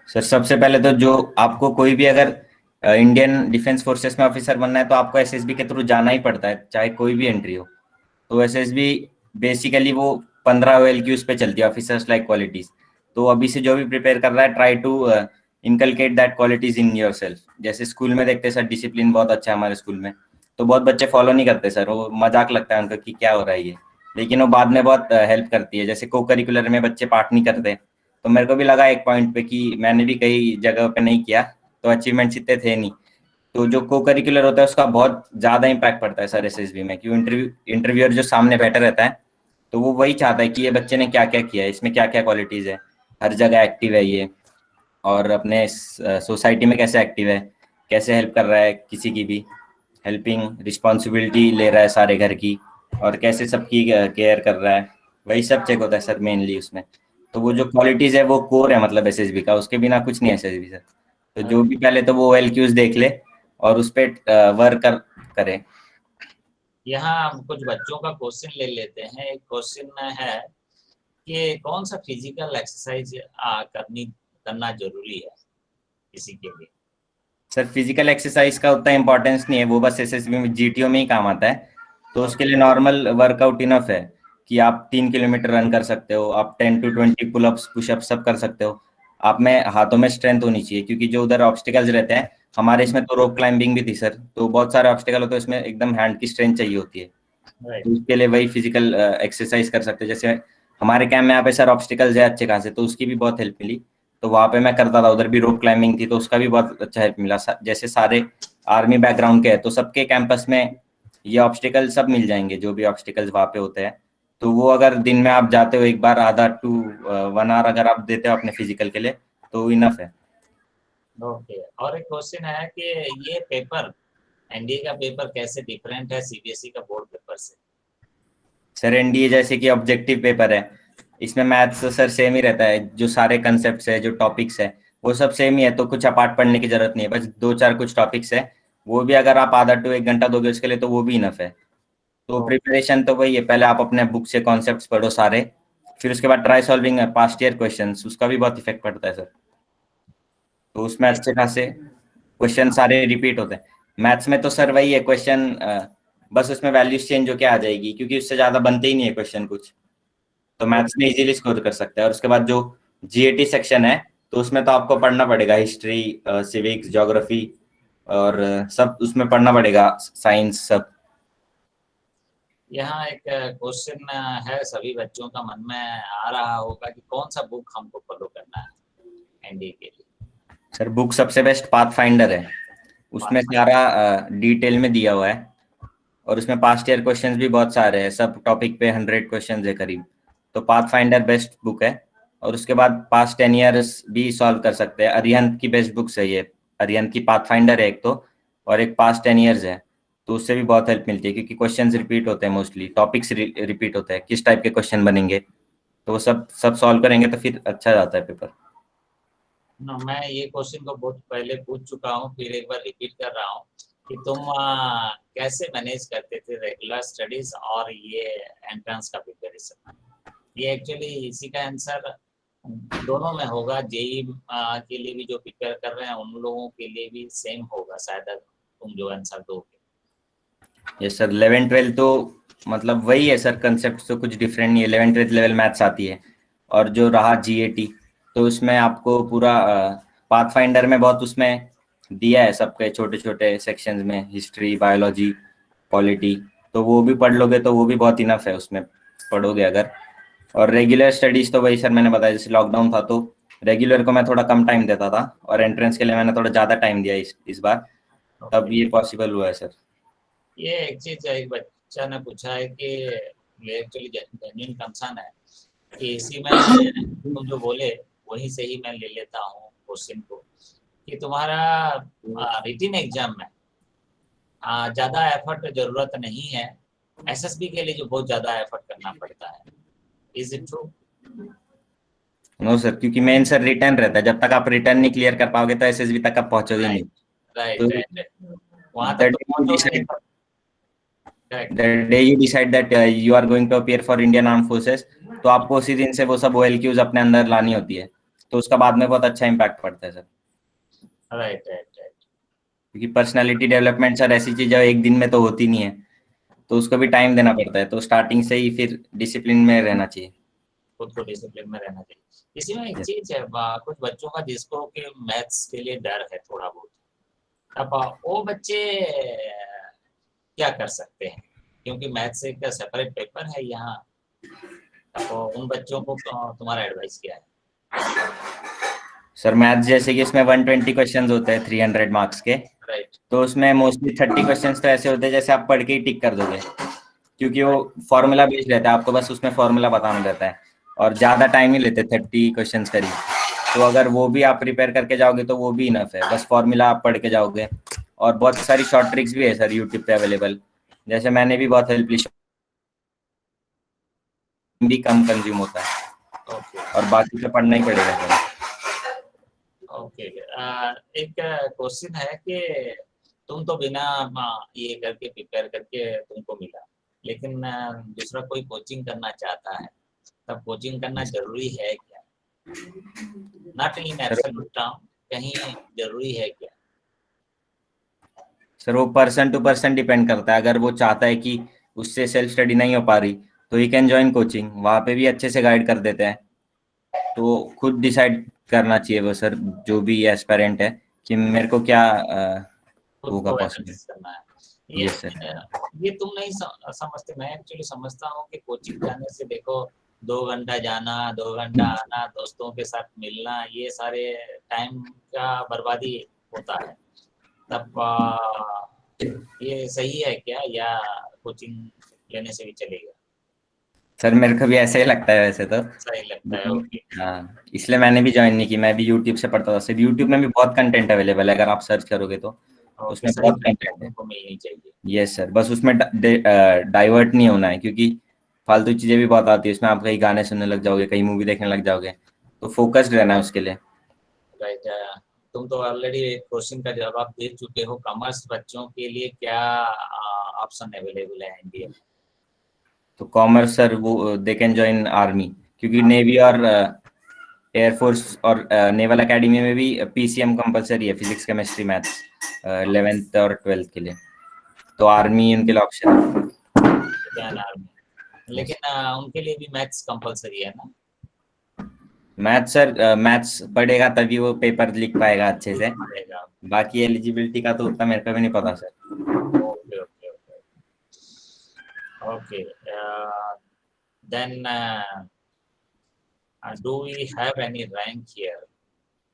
सर सबसे पहले तो जो आपको कोई भी अगर इंडियन डिफेंस फोर्सेस में ऑफिसर बनना है तो आपको SSB के थ्रू जाना ही पड़ता है, चाहे कोई भी एंट्री हो। तो SSB बेसिकली वो 15 OLQs पे चलती है, ऑफिसर्स लाइक क्वालिटीज। तो अभी से जो भी प्रिपेयर कर रहा है, try to inculcate that qualities in yourself. जैसे स्कूल में देखते हैं सर, डिसिप्लिन बहुत अच्छा है हमारे स्कूल में, तो बहुत बच्चे फॉलो नहीं करते सर, वो मजाक लगता है उनको कि क्या हो रहा है ये, लेकिन वो बाद में बहुत हेल्प करती है। जैसे को करिकुलर में बच्चे पार्ट नहीं करते, तो मेरे को भी लगा एक पॉइंट पे कि मैंने भी कई जगह पे नहीं किया, तो अचीवमेंट्स इतने थे नहीं, तो जो को करिकुलर होता है उसका बहुत ज्यादा इम्पैक्ट पड़ता है सर SSB में, क्यों इंटरव्यूअर जो सामने बैठा रहता है, तो वो वही चाहता है कि ये बच्चे ने क्या क्या किया है, इसमें क्या क्या क्वालिटीज है, हर जगह एक्टिव है ये, और अपने सोसाइटी में कैसे एक्टिव है, कैसे हेल्प कर रहा है किसी की भी, हेल्पिंग रिस्पॉन्सिबिलिटी ले रहा है सारे घर की, और कैसे सबकी केयर कर रहा है, वही सब चेक होता है सर मेनली उसमें। तो वो जो क्वालिटीज है वो कोर है मतलब एसएसबी का, उसके बिना कुछ नहीं है एसएसबी सर। तो जो भी पहले तो वो OLQs देख ले और उस पर वर्क करे। यहाँ हम कुछ बच्चों का क्वेश्चन ले लेते हैं। एक क्वेश्चन है कि कौन सा फिजिकल एक्सरसाइज करना जरूरी है किसी के लिए? सर फिजिकल एक्सरसाइज का उतना इंपॉर्टेंस नहीं है, वो बस एसएसबी में जीटीओ में ही काम आता है। तो उसके लिए नॉर्मल वर्कआउट इनफ है कि आप 3 किलोमीटर रन कर सकते हो, आप 10 to 20 पुलअप्स पुशअप्स सब कर सकते हो। आप में हाथों में स्ट्रेंथ होनी चाहिए, क्योंकि जो उधर ऑब्स्टिकल्स रहते हैं, हमारे इसमें तो रोप क्लाइंबिंग भी थी सर, तो बहुत सारे ऑब्स्टिकल होते हैं, इसमें एकदम हैंड की स्ट्रेंथ चाहिए होती है। तो उसके लिए वही फिजिकल एक्सरसाइज कर सकते हैं। जैसे हमारे कैंप में यहाँ पे सर ऑब्स्टिकल्स है अच्छे खासे, तो उसकी भी बहुत हेल्प मिली। तो वहाँ पे मैं करता था, उधर भी रोप क्लाइंबिंग थी, तो उसका भी बहुत अच्छा हेल्प मिला। जैसे सारे आर्मी बैकग्राउंड के हैं, तो सबके कैंपस में ये ऑब्स्टिकल सब मिल जाएंगे, जो भी ऑब्स्टिकल्स वहाँ पे होते हैं। तो वो अगर दिन में आप जाते हो एक बार, आधा to 1 hour अगर आप देते हो अपने फिजिकल के लिए, तो इनफ है। ओके। और एक क्वेश्चन है कि ये पेपर, एनडीए का पेपर कैसे डिफरेंट है सीबीएसई का बोर्ड पेपर से? सर एनडीए जैसे कि ऑब्जेक्टिव पेपर है, इसमें मैथ्स तो सर सेम ही रहता है, जो सारे कंसेप्ट्स है, जो टॉपिक्स है, वो सब सेम ही है। तो कुछ अपार्ट पढ़ने की जरूरत नहीं है, बस 2-4 कुछ टॉपिक्स है, वो भी अगर आप आधा to 1 घंटा दोगे उसके लिए, तो वो भी इनफ है। तो प्रिपरेशन तो वही है, पहले आप अपने बुक से कॉन्सेप्ट्स पढ़ो सारे, फिर उसके बाद try solving past year questions, उसका भी बहुत इफेक्ट पड़ता है सर। तो उसमें अच्छे खासे क्वेश्चन सारे रिपीट होते हैं। मैथ्स में तो सर वही है क्वेश्चन, बस उसमें वैल्यूज चेंज होके आ जाएगी, क्योंकि उससे ज्यादा बनते ही नहीं है क्वेश्चन कुछ। तो मैथ्स में इजीली स्कोर कर सकते हैं। और उसके बाद जो जीएटी सेक्शन है, तो उसमें तो आपको पढ़ना पड़ेगा हिस्ट्री, सिविक्स, ज्योग्राफी और सब उसमें पढ़ना पड़ेगा, साइंस सब। यहाँ एक क्वेश्चन है, सभी बच्चों का मन में आ रहा होगा कि कौन सा बुक हमको फॉलो करना है एनडीए के लिए? सर बुक सबसे बेस्ट पाथ फाइंडर है, उसमें सारा डिटेल में दिया हुआ है, और उसमें पास्ट ईयर क्वेश्चंस भी बहुत सारे हैं, सब टॉपिक पे 100 क्वेश्चंस है करीब। तो पाथ फाइंडर बेस्ट बुक है। और उसके बाद पास्ट 10 ईयर्स भी सॉल्व कर सकते हैं। अरिहंत की बेस्ट बुक्स है ये, अरिहंत की पाथ फाइंडर है एक तो, और एक पास्ट 10 ईयर्स है। तो उससे भी बहुत हेल्प मिलती है, क्योंकि क्वेश्चंस रिपीट होते हैं, मोस्टली टॉपिक्स रिपीट होते हैं, किस टाइप के क्वेश्चन बनेंगे, तो वो सब सॉल्व करेंगे तो फिर अच्छा जाता है पेपर। मैं ये क्वेश्चन को बहुत पहले पूछ चुका हूँ, फिर एक बार रिपीट कर रहा हूँ कि तुम कैसे मैनेज करते थे रेगुलर स्टडीज और ये एंट्रेंस का प्रिपरेशन? ये एक्चुअली इसी का आंसर दोनों में होगा। जेई के लिए भी जो प्रिपेयर कर रहे हैं उन लोगों के लिए भी सेम होगा शायद, तुम जो आंसर दोगे। यस सर, 11-12 तो मतलब वही है सर, कंसेप्ट तो कुछ डिफरेंट नहीं है। 11-12 लेवल मैथ्स आती है। और जो रहा जीएटी, तो उसमें आपको पूरा पाथ फाइंडर में बहुत उसमें दिया है सबके छोटे छोटे सेक्शंस में, हिस्ट्री, बायोलॉजी, पॉलिटी, तो वो भी पढ़ लोगे तो वो भी बहुत इनफ है उसमें पढ़ोगे अगर। और रेगुलर स्टडीज तो वही सर मैंने बताया, जैसे लॉकडाउन था तो रेगुलर को मैं थोड़ा कम टाइम देता था, और एंट्रेंस के लिए मैंने थोड़ा ज़्यादा टाइम दिया इस बार, तब ये पॉसिबल हुआ है सर। ये एक चीज एक बच्चा ने पूछा है कि ये एक्चुअली जेन्युइन कंसर्न है कि इसी में तुम जो बोले वहीं से ही मैं ले लेता हूँ क्वेश्चन को, कि तुम्हारा रिटन एग्जाम में ज्यादा एफर्ट जरूरत नहीं है, एसएसबी के लिए जो बहुत ज्यादा एफर्ट करना पड़ता है। Is it true? No sir, क्योंकि मेन सर रिटर्न रहता है, जब तक आप रिटर्न नहीं क्लियर कर पाओगे तो एसएसबी तक आप पहुंचोगे नहीं। राइट तो राइट, वहां तक तो पहुंचोगे। the day you decide that you are going to appear for Indian Armed Forces, तो आपको उसी दिन से वो सब OLQs अपने अंदर लानी होती है, तो उसका बाद में बहुत अच्छा इम्पैक्ट पड़ता है सर। राइट राइट राइट, क्योंकि पर्सनालिटी डेवलपमेंट सर ऐसी चीज है, एक दिन में तो होती नहीं है, तो उसको भी टाइम देना पड़ता है। तो स्टार्टिंग से ही फिर डिसिप्लिन में रहना चाहिए, खुद को डिसिप्लिन में रहना चाहिए। इसी में एक चीज है, कुछ बच्चों का जिसको कि मैथ्स के लिए डर है थोड़ा बहुत, अब वो बच्चे क्या कर सकते हैं? क्योंकि मैथ्स एक सेपरेट पेपर है यहाँ, तो उन बच्चों को तुम्हारा एडवाइस क्या है? सर मैथ्स जैसे कि इसमें 120 क्वेश्चंस होते हैं 300 मार्क्स के, राइट। तो उसमें मोस्टली 30 क्वेश्चंस तो ऐसे होते हैं जैसे आप पढ़ के ही टिक कर दोगे, क्योंकि वो फॉर्मूला बेस्ड रहता है, आपको बस उसमें फॉर्मूला बताना रहता है, और ज्यादा टाइम ही लेते 30 क्वेश्चंस करीब। तो अगर वो भी आप प्रिपेयर करके जाओगे तो वो भी इनफ है, बस फॉर्मूला आप पढ़ के जाओगे। और बहुत सारी शॉर्ट ट्रिक्स भी है सर यूट्यूब पे अवेलेबल, जैसे मैंने भी बहुत हेल्प ली, भी कम कंज्यूम होता है। ओके और बाकी तो पढ़ना ही पड़ेगा सर। ओके। एक क्वेश्चन है कि तुम तो बिना ये करके प्रिपेयर करके तुमको मिला, लेकिन दूसरा कोई कोचिंग करना चाहता है, तब कोचिंग करना जरूरी है क्या? नॉट इन एब्सोल्यूट टर्म, कहीं जरूरी है क्या? सर वो पर्सन टू पर्सन डिपेंड करता है। अगर वो चाहता है कि उससे सेल्फ स्टडी नहीं हो पा रही तो ही कैन ज्वाइन कोचिंग, वहाँ पे भी अच्छे से गाइड कर देते हैं। तो खुद डिसाइड करना चाहिए वो सर, जो भी एस्पिरेंट है, कि मेरे को क्या खुद होगा को पॉसिबल। एनालिसिस करना है। ये यस सर। ये तुम नहीं समझते, मैं एक्चुअली समझता हूँ कि कोचिंग जाने से देखो 2 घंटा जाना, 2 घंटा आना, दोस्तों के साथ मिलना, ये सारे टाइम का बर्बादी होता है। तब ये सही है क्या, या कोचिंग लेने से भी चलेगा? सर मेरे को भी ऐसा ही लगता है वैसे तो। सही लगता है। ओके हाँ, इसलिए मैंने भी ज्वाइन नहीं की। मैं भी यूट्यूब से पढ़ता था सर। यूट्यूब में भी बहुत कंटेंट अवेलेबल है, अगर आप सर्च करोगे तो ओके, उसमें सही बहुत कंटेंट कंटेंट है। तुमको मिलनी चाहिए। यस सर, बस उसमें डाइवर्ट नहीं होना है, क्योंकि फालतू चीजें भी बहुत आती है उसमें। आप कहीं गाने सुनने लग जाओगे, कहीं मूवी देखने लग जाओगे, तो फोकस्ड रहना है उसके लिए। राइट। तुम तो ऑलरेडी क्वेश्चन का जवाब दे चुके हो। कॉमर्स बच्चों के लिए क्या ऑप्शन अवेलेबल है इंडिया में? तो कॉमर्स सर वो दे कैन ज्वाइन आर्मी, क्योंकि नेवी और एयरफोर्स और नेवल एकेडमी में भी पीसीएम कंपलसरी है, फिजिक्स केमिस्ट्री मैथ्स 11th और 12th के लिए। तो आर्मी उनके लिए ऑप्शन है। ज्ञान आर्मी, लेकिन उनके लिए भी मैथ्स कंपलसरी है ना? मैथ्स सर, मैथ्स पढ़ेगा तभी वो पेपर लिख पाएगा अच्छे से। पड़ेगा। बाकी एलिजिबिलिटी का तो उतना मेरे को भी नहीं पता सर। Okay okay okay okay. Then do we have any rank here?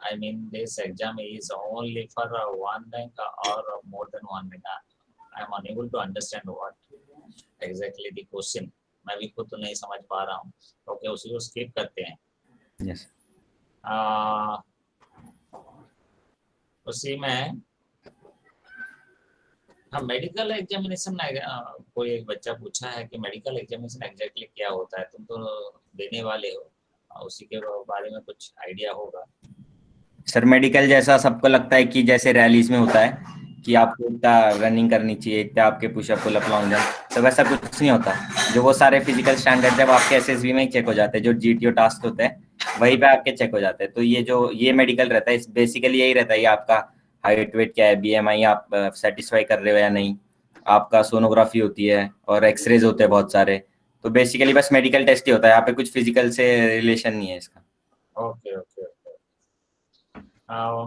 I mean, this exam is only for one rank or more than one rank. I'm unable to understand what exactly the question. मैं भी खुद तो नहीं समझ पा रहा हूँ। Okay, उसी को स्किप करते हैं। यस उसी में हम मेडिकल एग्जामिनेशन, कोई एक बच्चा पूछा है कि मेडिकल एग्जामिनेशन एग्जैक्टली क्या होता है, तुम तो देने वाले हो, उसी के बारे में कुछ आइडिया होगा? सर, मेडिकल जैसा सबको लगता है कि जैसे रैलीज में होता है कि आपको इतना रनिंग करनी चाहिए, इतना आपके push up pull up long jump, तो वैसा कुछ नहीं होता। जो वो सारे फिजिकल स्टैंडर्ड जब आपके एसएसबी में ही चेक हो जाते हैं, जो जीटीओ टास्क होते हैं वहीं पे आपके चेक हो जाते हैं। तो ये मेडिकल रहता है, बेसिकली यही रहता है, आपका हाइट वेट क्या है, बीएमआई आप सेटिस्फाई कर रहे हो या नहीं, आपका सोनोग्राफी होती है और एक्सरेज होते हैं बहुत सारे। तो बेसिकली बस मेडिकल टेस्ट ही होता है, यहाँ पे कुछ फिजिकल से रिलेशन नहीं है इसका। Okay okay okay.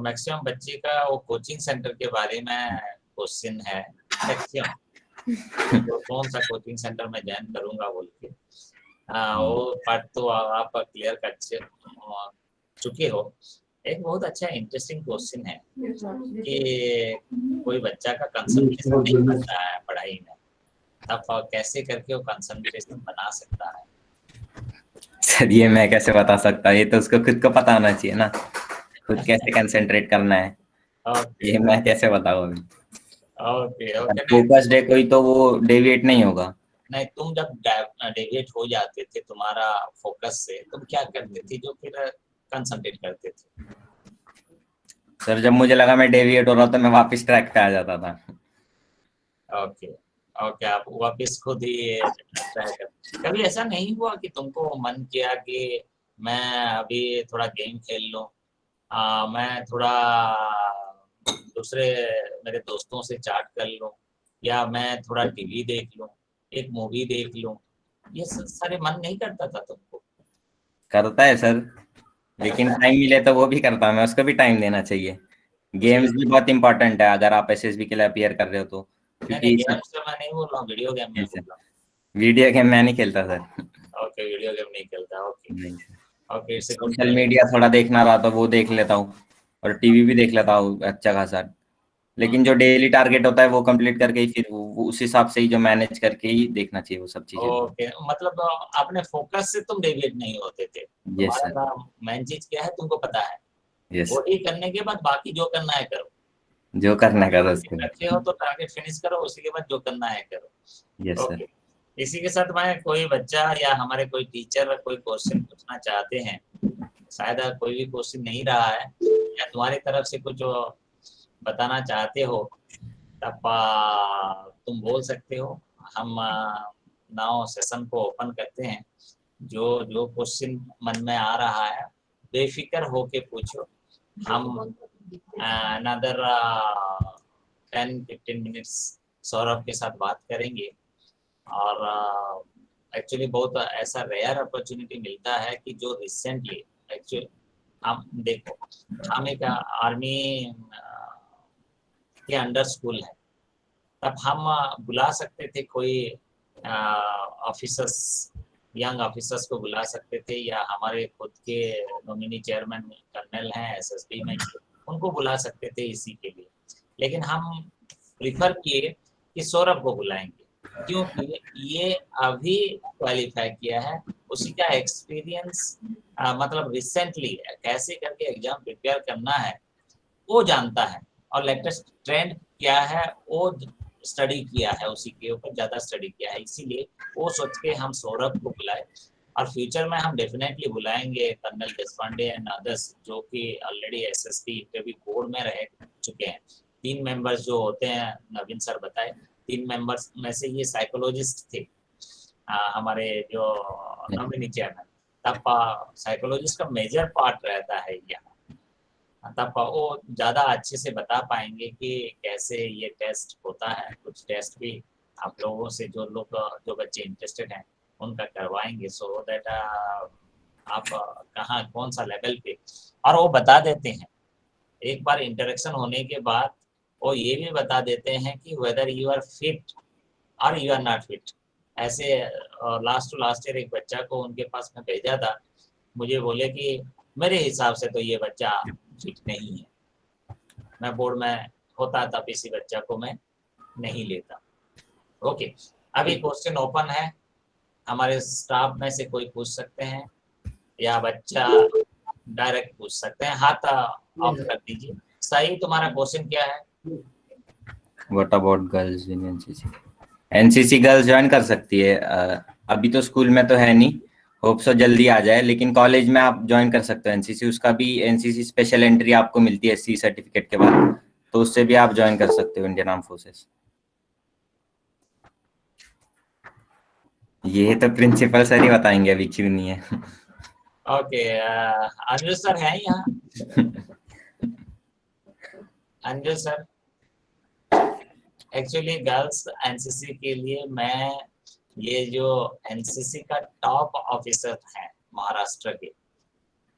मैक्सिमम बच्चे का वो कोचिंग सेंटर के बारे में क्वेश्चन है, मैक्सिमम तो कौन सा कोचिंग सेंटर में ज्वाइन करूंगा बोल के। वो पार्ट तो आप क्लियर कर चुके हो। एक बहुत अच्छा इंटरेस्टिंग क्वेश्चन है कि कोई बच्चा का कंसंट्रेशन नहीं बनता है पढ़ाई में, तब कैसे करके वो कंसंट्रेशन बना सकता है? सर ये मैं कैसे बता सकता, ये तो उसको खुद को पता होना चाहिए ना, खुद कैसे कंसंट्रेट करना है। ओके ये मैं कैसे बताऊं अभी। Okay okay. फोकस्ड है कोई तो वो डेविएट नहीं होगा। नहीं, तुम जब डेविएट हो जाते थे तुम्हारा फोकस से, तुम क्या करते थे जो फिर कंसंट्रेट करते थे? सर जब मुझे लगा मैं डेविएट हो रहा तो मैं वापस ट्रैक पे आ जाता था। ओके ओके, आप वापस खुद ही ट्राई कर। कभी ऐसा नहीं हुआ कि तुमको मन किया कि मैं अभी थोड़ा गेम खेल लूं, मैं थोड़ा दूसरे मेरे दोस्तों से चैट कर लूं, या मैं थोड़ा टीवी देख लूं, एक मूवी देख लूं? ये सारे मन नहीं करता था तुमको? करता है सर, लेकिन टाइम मिले तो वो भी करता हूं मैं, उसको भी टाइम देना चाहिए। गेम्स भी बहुत इंपॉर्टेंट है अगर आप एसएसबी के लिए अपियर कर रहे हो तो, नहीं, क्योंकि गेम्स में मैं नहीं बोल रहा हूँ, वीडियो गेम में बोल रहा हूँ। वीडियो गेम मैं नहीं खेलता सर। ओके, वीडियो गेम नहीं खेलता। ओके नहीं sir. Okay, it's social media थोड़ा देखना रहा तो वो देख लेता हूँ, और टीवी भी देख लेता हूँ अच्छा खासा। लेकिन जो डेली टारगेट होता है वो कंप्लीट करके ही फिर वो उस हिसाब से ही जो मैनेज करके ही देखना चाहिए वो सब चीजें। ओके, मतलब अपने फोकस से तुम डेविएट नहीं होते थे। Yes sir. तुम्हारा मेन चीज क्या है तुमको पता है, यस, वो ही करने के बाद बाकी जो करना है करो। जो करना है करो उसको। अच्छे हो तो टारगेट फिनिश करो, उसी के बाद जो करना है करो। Yes sir. ओके इसी के साथ मैं कोई बच्चा या हमारे कोई टीचर कोई क्वेश्चन पूछना चाहते हैं, शायद कोई भी क्वेश्चन नहीं रहा है या तुम्हारी तरफ से कुछ जो बताना चाहते हो तब तुम बोल सकते हो। हम नाउ सेशन को ओपन करते हैं। जो जो क्वेश्चन मन में आ रहा है बेफिक्र होके पूछो। हम अनदर 10-15 मिनट्स सौरभ के साथ बात करेंगे। और एक्चुअली बहुत ऐसा रेयर अपॉर्चुनिटी मिलता है कि जो रिसेंटली एक्चुअली हम देखो, हम एक आर्मी के अंडर स्कूल है, तब हम बुला सकते थे कोई ऑफिसर्स, यंग ऑफिसर्स को बुला सकते थे, या हमारे खुद के नॉमिनी चेयरमैन कर्नल हैं एसएसबी में, उनको बुला सकते थे इसी के लिए। लेकिन हम प्रिफर किए कि सौरभ को बुलाएंगे, क्योंकि ये अभी क्वालिफाई किया है, उसी का एक्सपीरियंस मतलब रिसेंटली कैसे करके एग्जाम प्रिपेयर करना है वो जानता है, और लेटेस्ट ट्रेंड क्या है वो स्टडी किया है, उसी के ऊपर ज़्यादा स्टडी किया है। इसीलिए वो सोच के हम सौरभ को बुलाए, और फ्यूचर में हम डेफिनेटली बुलाएंगे कर्नल देशपांडे एंड अदर्स जो कि ऑलरेडी एसएसबी इंटरव्यू बोर्ड में रह चुके हैं। 3 मेंबर्स जो होते हैं, नवीन सर बताए, 3 मेंबर्स में से ये साइकोलॉजिस्ट थे हमारे जो नॉमिनी चेयरमैन, तब साइकोलॉजिस्ट का मेजर पार्ट रहता है यहाँ, तब वो ज़्यादा अच्छे से बता पाएंगे कि कैसे ये टेस्ट होता है। कुछ टेस्ट भी आप लोगों से जो बच्चे इंटरेस्टेड हैं उनका करवाएंगे, सो दैट आप कहाँ कौन सा लेवल पे, और वो बता देते हैं एक बार इंटरेक्शन होने के बाद, वो ये भी बता देते हैं कि वेदर यू आर फिट और यू आर नॉट फिट। ऐसे लास्ट टू लास्ट ईयर एक बच्चा को उनके पास में भेजा था, मुझे बोले कि मेरे हिसाब से तो ये बच्चा फिट नहीं है, मैं बोर्ड में होता तब इसी बच्चा को मैं नहीं लेता। ओके, अभी क्वेश्चन ओपन है, हमारे स्टाफ में से कोई पूछ सकते हैं या बच्चा डायरेक्ट पूछ सकते हैं। हाथ ऑफ कर दीजिए। सही, तुम्हारा क्वेश्चन क्या है? What about girls in NCC? NCC girls join कर सकती है, अभी तो स्कूल में तो है नहीं, होप सो जल्दी आ जाए, लेकिन कॉलेज में आप ज्वाइन कर सकते हो एनसीसी। उसका भी एनसीसी स्पेशल एंट्री आपको मिलती है सी सर्टिफिकेट के बाद, तो उससे भी आप ज्वाइन कर सकते हो इंडियन आर्म फोर्सेस। ये तो प्रिंसिपल सर ही बताएंगे, अभी क्यों नहीं है। ओके, अंजुल सर है यहाँ? Anjul sir, actually girls NCC के लिए मैं ये जो एनसीसी का टॉप ऑफिसर है महाराष्ट्र के,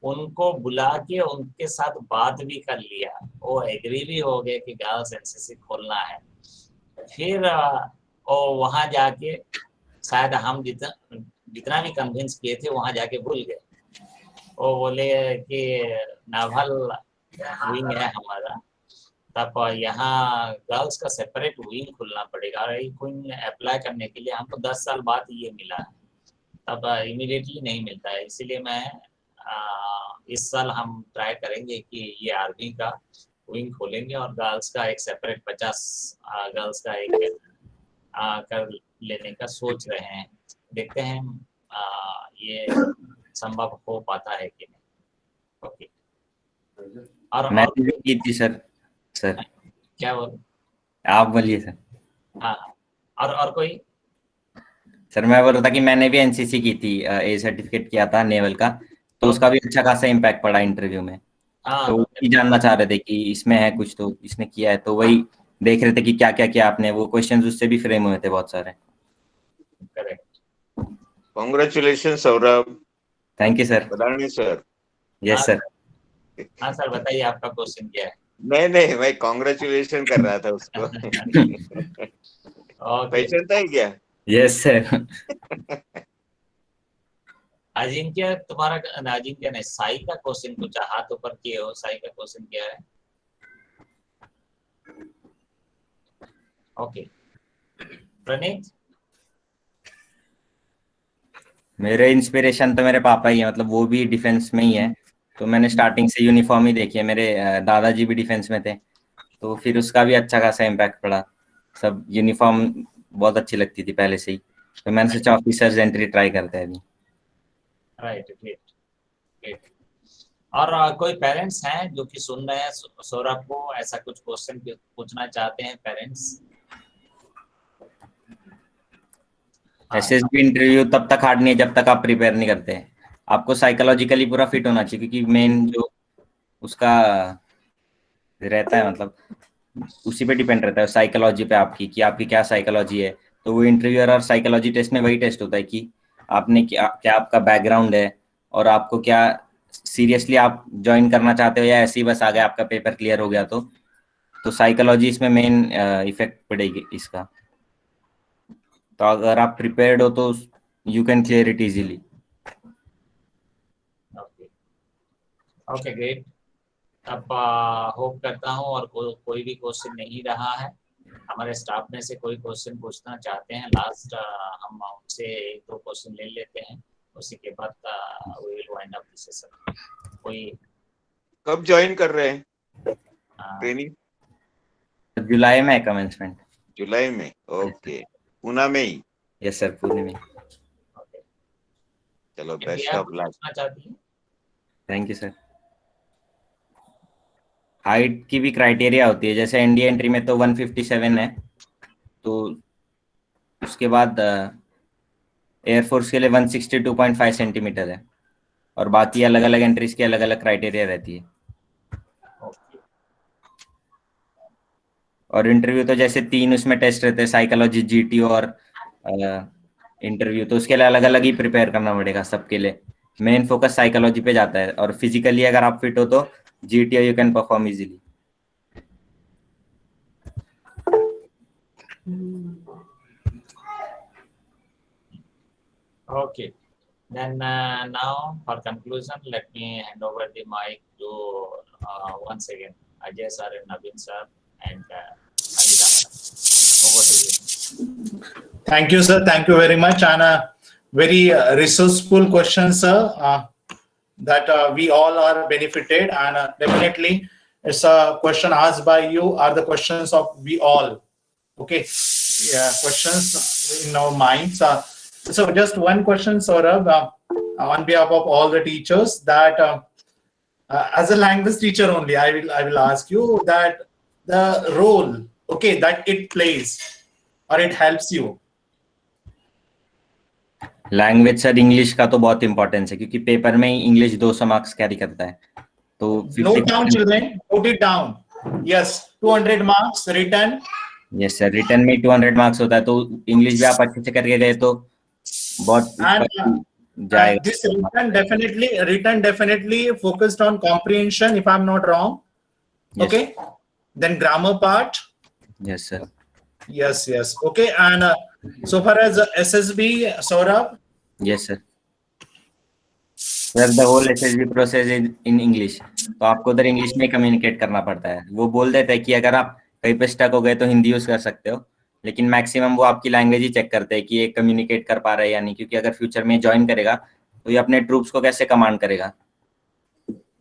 उनको बुला के उनके साथ बात भी कर लिया, वो एग्री भी हो गए कि गर्ल्स एनसीसी खोलना है। फिर वो वहाँ जाके शायद हम जितना भी कन्विंस किए थे वहाँ जाके भूल गए। वो बोले कि नाभल विंग है हमारा, तब यहाँ गर्ल्स का सेपरेट विंग खुलना पड़ेगा, और विंग अप्लाई करने के लिए हमको 10 साल बाद ये मिला है, तब इमीडिएटली नहीं मिलता है। इसीलिए मैं इस साल हम ट्राई करेंगे कि ये आर्मी का विंग खोलेंगे और गर्ल्स का एक सेपरेट 50 गर्ल्स का एक कर लेने का सोच रहे हैं। देखते हैं ये संभव हो पाता है कि नहीं। ओके, और मैंने भी की थी सर। क्या बोल? आप बोलिए सर। हाँ, और कोई? सर मैं बोल रहा था कि मैंने भी एनसीसी की थी, ए सर्टिफिकेट किया था नेवल का, तो उसका भी अच्छा खासा इम्पैक्ट पड़ा इंटरव्यू में। तो वही जानना चाह रहे थे कि इसमें है कुछ, तो इसने किया है, तो वही देख रहे थे कि क्या क्या किया आपने, वो क्वेश्चंस उससे भी फ्रेम हुए थे बहुत सारे। Correct. Congratulation Saurabh. Thank you sir. बधाई सर। Yes sir. हाँ सर, बताइए आपका क्वेश्चन क्या है? नहीं, मैं कॉन्ग्रेचुलेशन कर रहा था उसको। पहचानता है क्या? Yes sir. अजिंक्य, तुम्हारा अजिंक्य ने साई का क्वेश्चन कुछ हाथ ऊपर किए हो, साई का क्वेश्चन क्या है? ओके, प्रणीत? मेरे इंस्पिरेशन तो मेरे पापा ही है, मतलब वो भी डिफेंस में ही है, तो मैंने स्टार्टिंग से यूनिफॉर्म ही देखी है। मेरे दादाजी भी डिफेंस में थे, तो फिर उसका भी अच्छा खासा इम्पैक्ट पड़ा। सब यूनिफॉर्म बहुत अच्छी लगती थी पहले से ही, तो मैंने सोचा ऑफिसर्स एंट्री ट्राई करते हैं अभी। Right, great great. और कोई पेरेंट्स हैं जो कि सुन रहे हैं सौरभ को, ऐसा कुछ क्वेश्चन पूछना चाहते हैं पेरेंट्स? एसएसबी इंटरव्यू तब तक हार्ड नहीं है जब तक आप प्रिपेयर नहीं करते हैं। आपको साइकोलॉजिकली पूरा फिट होना चाहिए, क्योंकि मेन जो उसका रहता है मतलब उसी पे डिपेंड रहता है, साइकोलॉजी पे आपकी, कि आपकी क्या साइकोलॉजी है। तो वो इंटरव्यूअर और साइकोलॉजी टेस्ट में वही टेस्ट होता है कि आपने क्या आपका बैकग्राउंड है, और आपको क्या सीरियसली आप ज्वाइन करना चाहते हो या ऐसे ही बस आ गया आपका पेपर क्लियर हो गया। तो साइकोलॉजी इसमें मेन इफेक्ट पड़ेगी इसका। तो अगर आप प्रिपेयर्ड हो तो you can clear it easily. Okay great. अब होप करता हूँ और कोई भी क्वेश्चन नहीं रहा है। हमारे स्टाफ में से कोई क्वेश्चन पूछना चाहते हैं? लास्ट हम उनसे 1-2 क्वेश्चन ले लेते हैं, उसी के बाद we will wind up this session. कोई कब ज्वाइन कर रहे हैं ट्रेनिंग? जुलाई में है कमेंसमेंट। जुलाई में? ओके, पूना में ही? यस सर, पुणे में। चलो, बेस्ट ऑफ लक। पूछना चाहती है? Thank you sir. हाइट की भी क्राइटेरिया होती है, जैसे एनडीए एंट्री में तो 157 है, तो उसके बाद एयरफोर्स के लिए 162.5 सेंटीमीटर है, और बाकी अलग अलग एंट्रीज की अलग अलग क्राइटेरिया रहती है। और इंटरव्यू तो जैसे 3 उसमें टेस्ट रहते हैं, साइकोलॉजी, जीटी और इंटरव्यू, तो उसके लिए अलग अलग ही प्रिपेयर करना पड़ेगा सबके लिए। मेन फोकस साइकोलॉजी पे जाता है, और फिजिकली अगर आप फिट हो तो GT you can perform easily. Okay. Then now for conclusion, let me hand over the mic to once again Ajay sir and Naveen sir and Anita madam. Over to you. Thank you, sir. Thank you very much. And a very resourceful question, sir, that we all are benefited. And definitely, it's a question asked by you are the questions of we all. Okay. Yeah, questions in our minds. So just one question, Saurabh, on behalf of all the teachers, that as a language teacher only, I will ask you that the role, okay, that it plays or it helps you. Language sir, English का तो बहुत importance है, क्योंकि paper में ही English 200 marks carry करता है। तो Note down, children. Note it down. Yes, 200 marks written. Yes sir, return में 200 मार्क्स होता है, तो इंग्लिश भी आप अच्छे से करके गए तो बहुत जाएगा। This written definitely focused on comprehension, if I'm not wrong. Yes. Okay. Then grammar part. Yes, sir. Yes. Okay. And so far as SSB, Saurabh. Yes, sir. Sir, the whole SSB process is in English. तो आपको उधर English में communicate करना पड़ता है। वो बोल देते हैं कि अगर आप कहीं पे स्टक हो गए तो हिंदी यूज कर सकते हो, लेकिन मैक्सिमम वो आपकी लैंग्वेज ही चेक करते हैं कि ये कम्युनिकेट कर पा रहा है या नहीं, क्योंकि अगर फ्यूचर में ज्वाइन करेगा तो ये अपने ट्रूप्स को कैसे कमांड करेगा।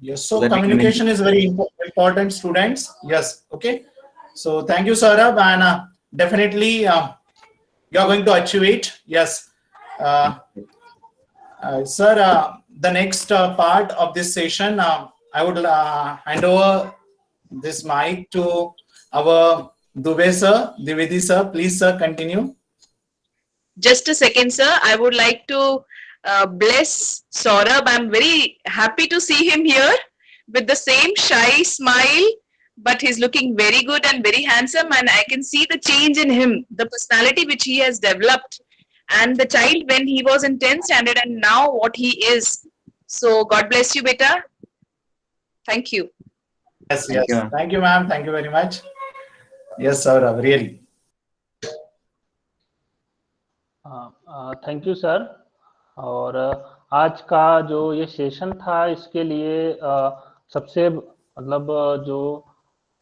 Yes, so communication is very important, students. Yes, okay. So thank you, Saurabh, and definitely you are going to achieve it. Yes, sir. The next part of this session, I would hand over this mic to our Dubey sir, Dwivedi sir. Please, sir, continue. Just a second, sir. I would like to bless Saurabh. I'm very happy to see him here with the same shy smile, but he's looking very good and very handsome, and I can see the change in him, the personality which he has developed, and the child when he was in 10th standard and now what he is. So God bless you, beta. Thank you. Yes. Thank you, ma'am. Thank you very much. Yes, Saurabh, really. Thank you sir. और आज का जो ये session था, इसके लिए सबसे मतलब जो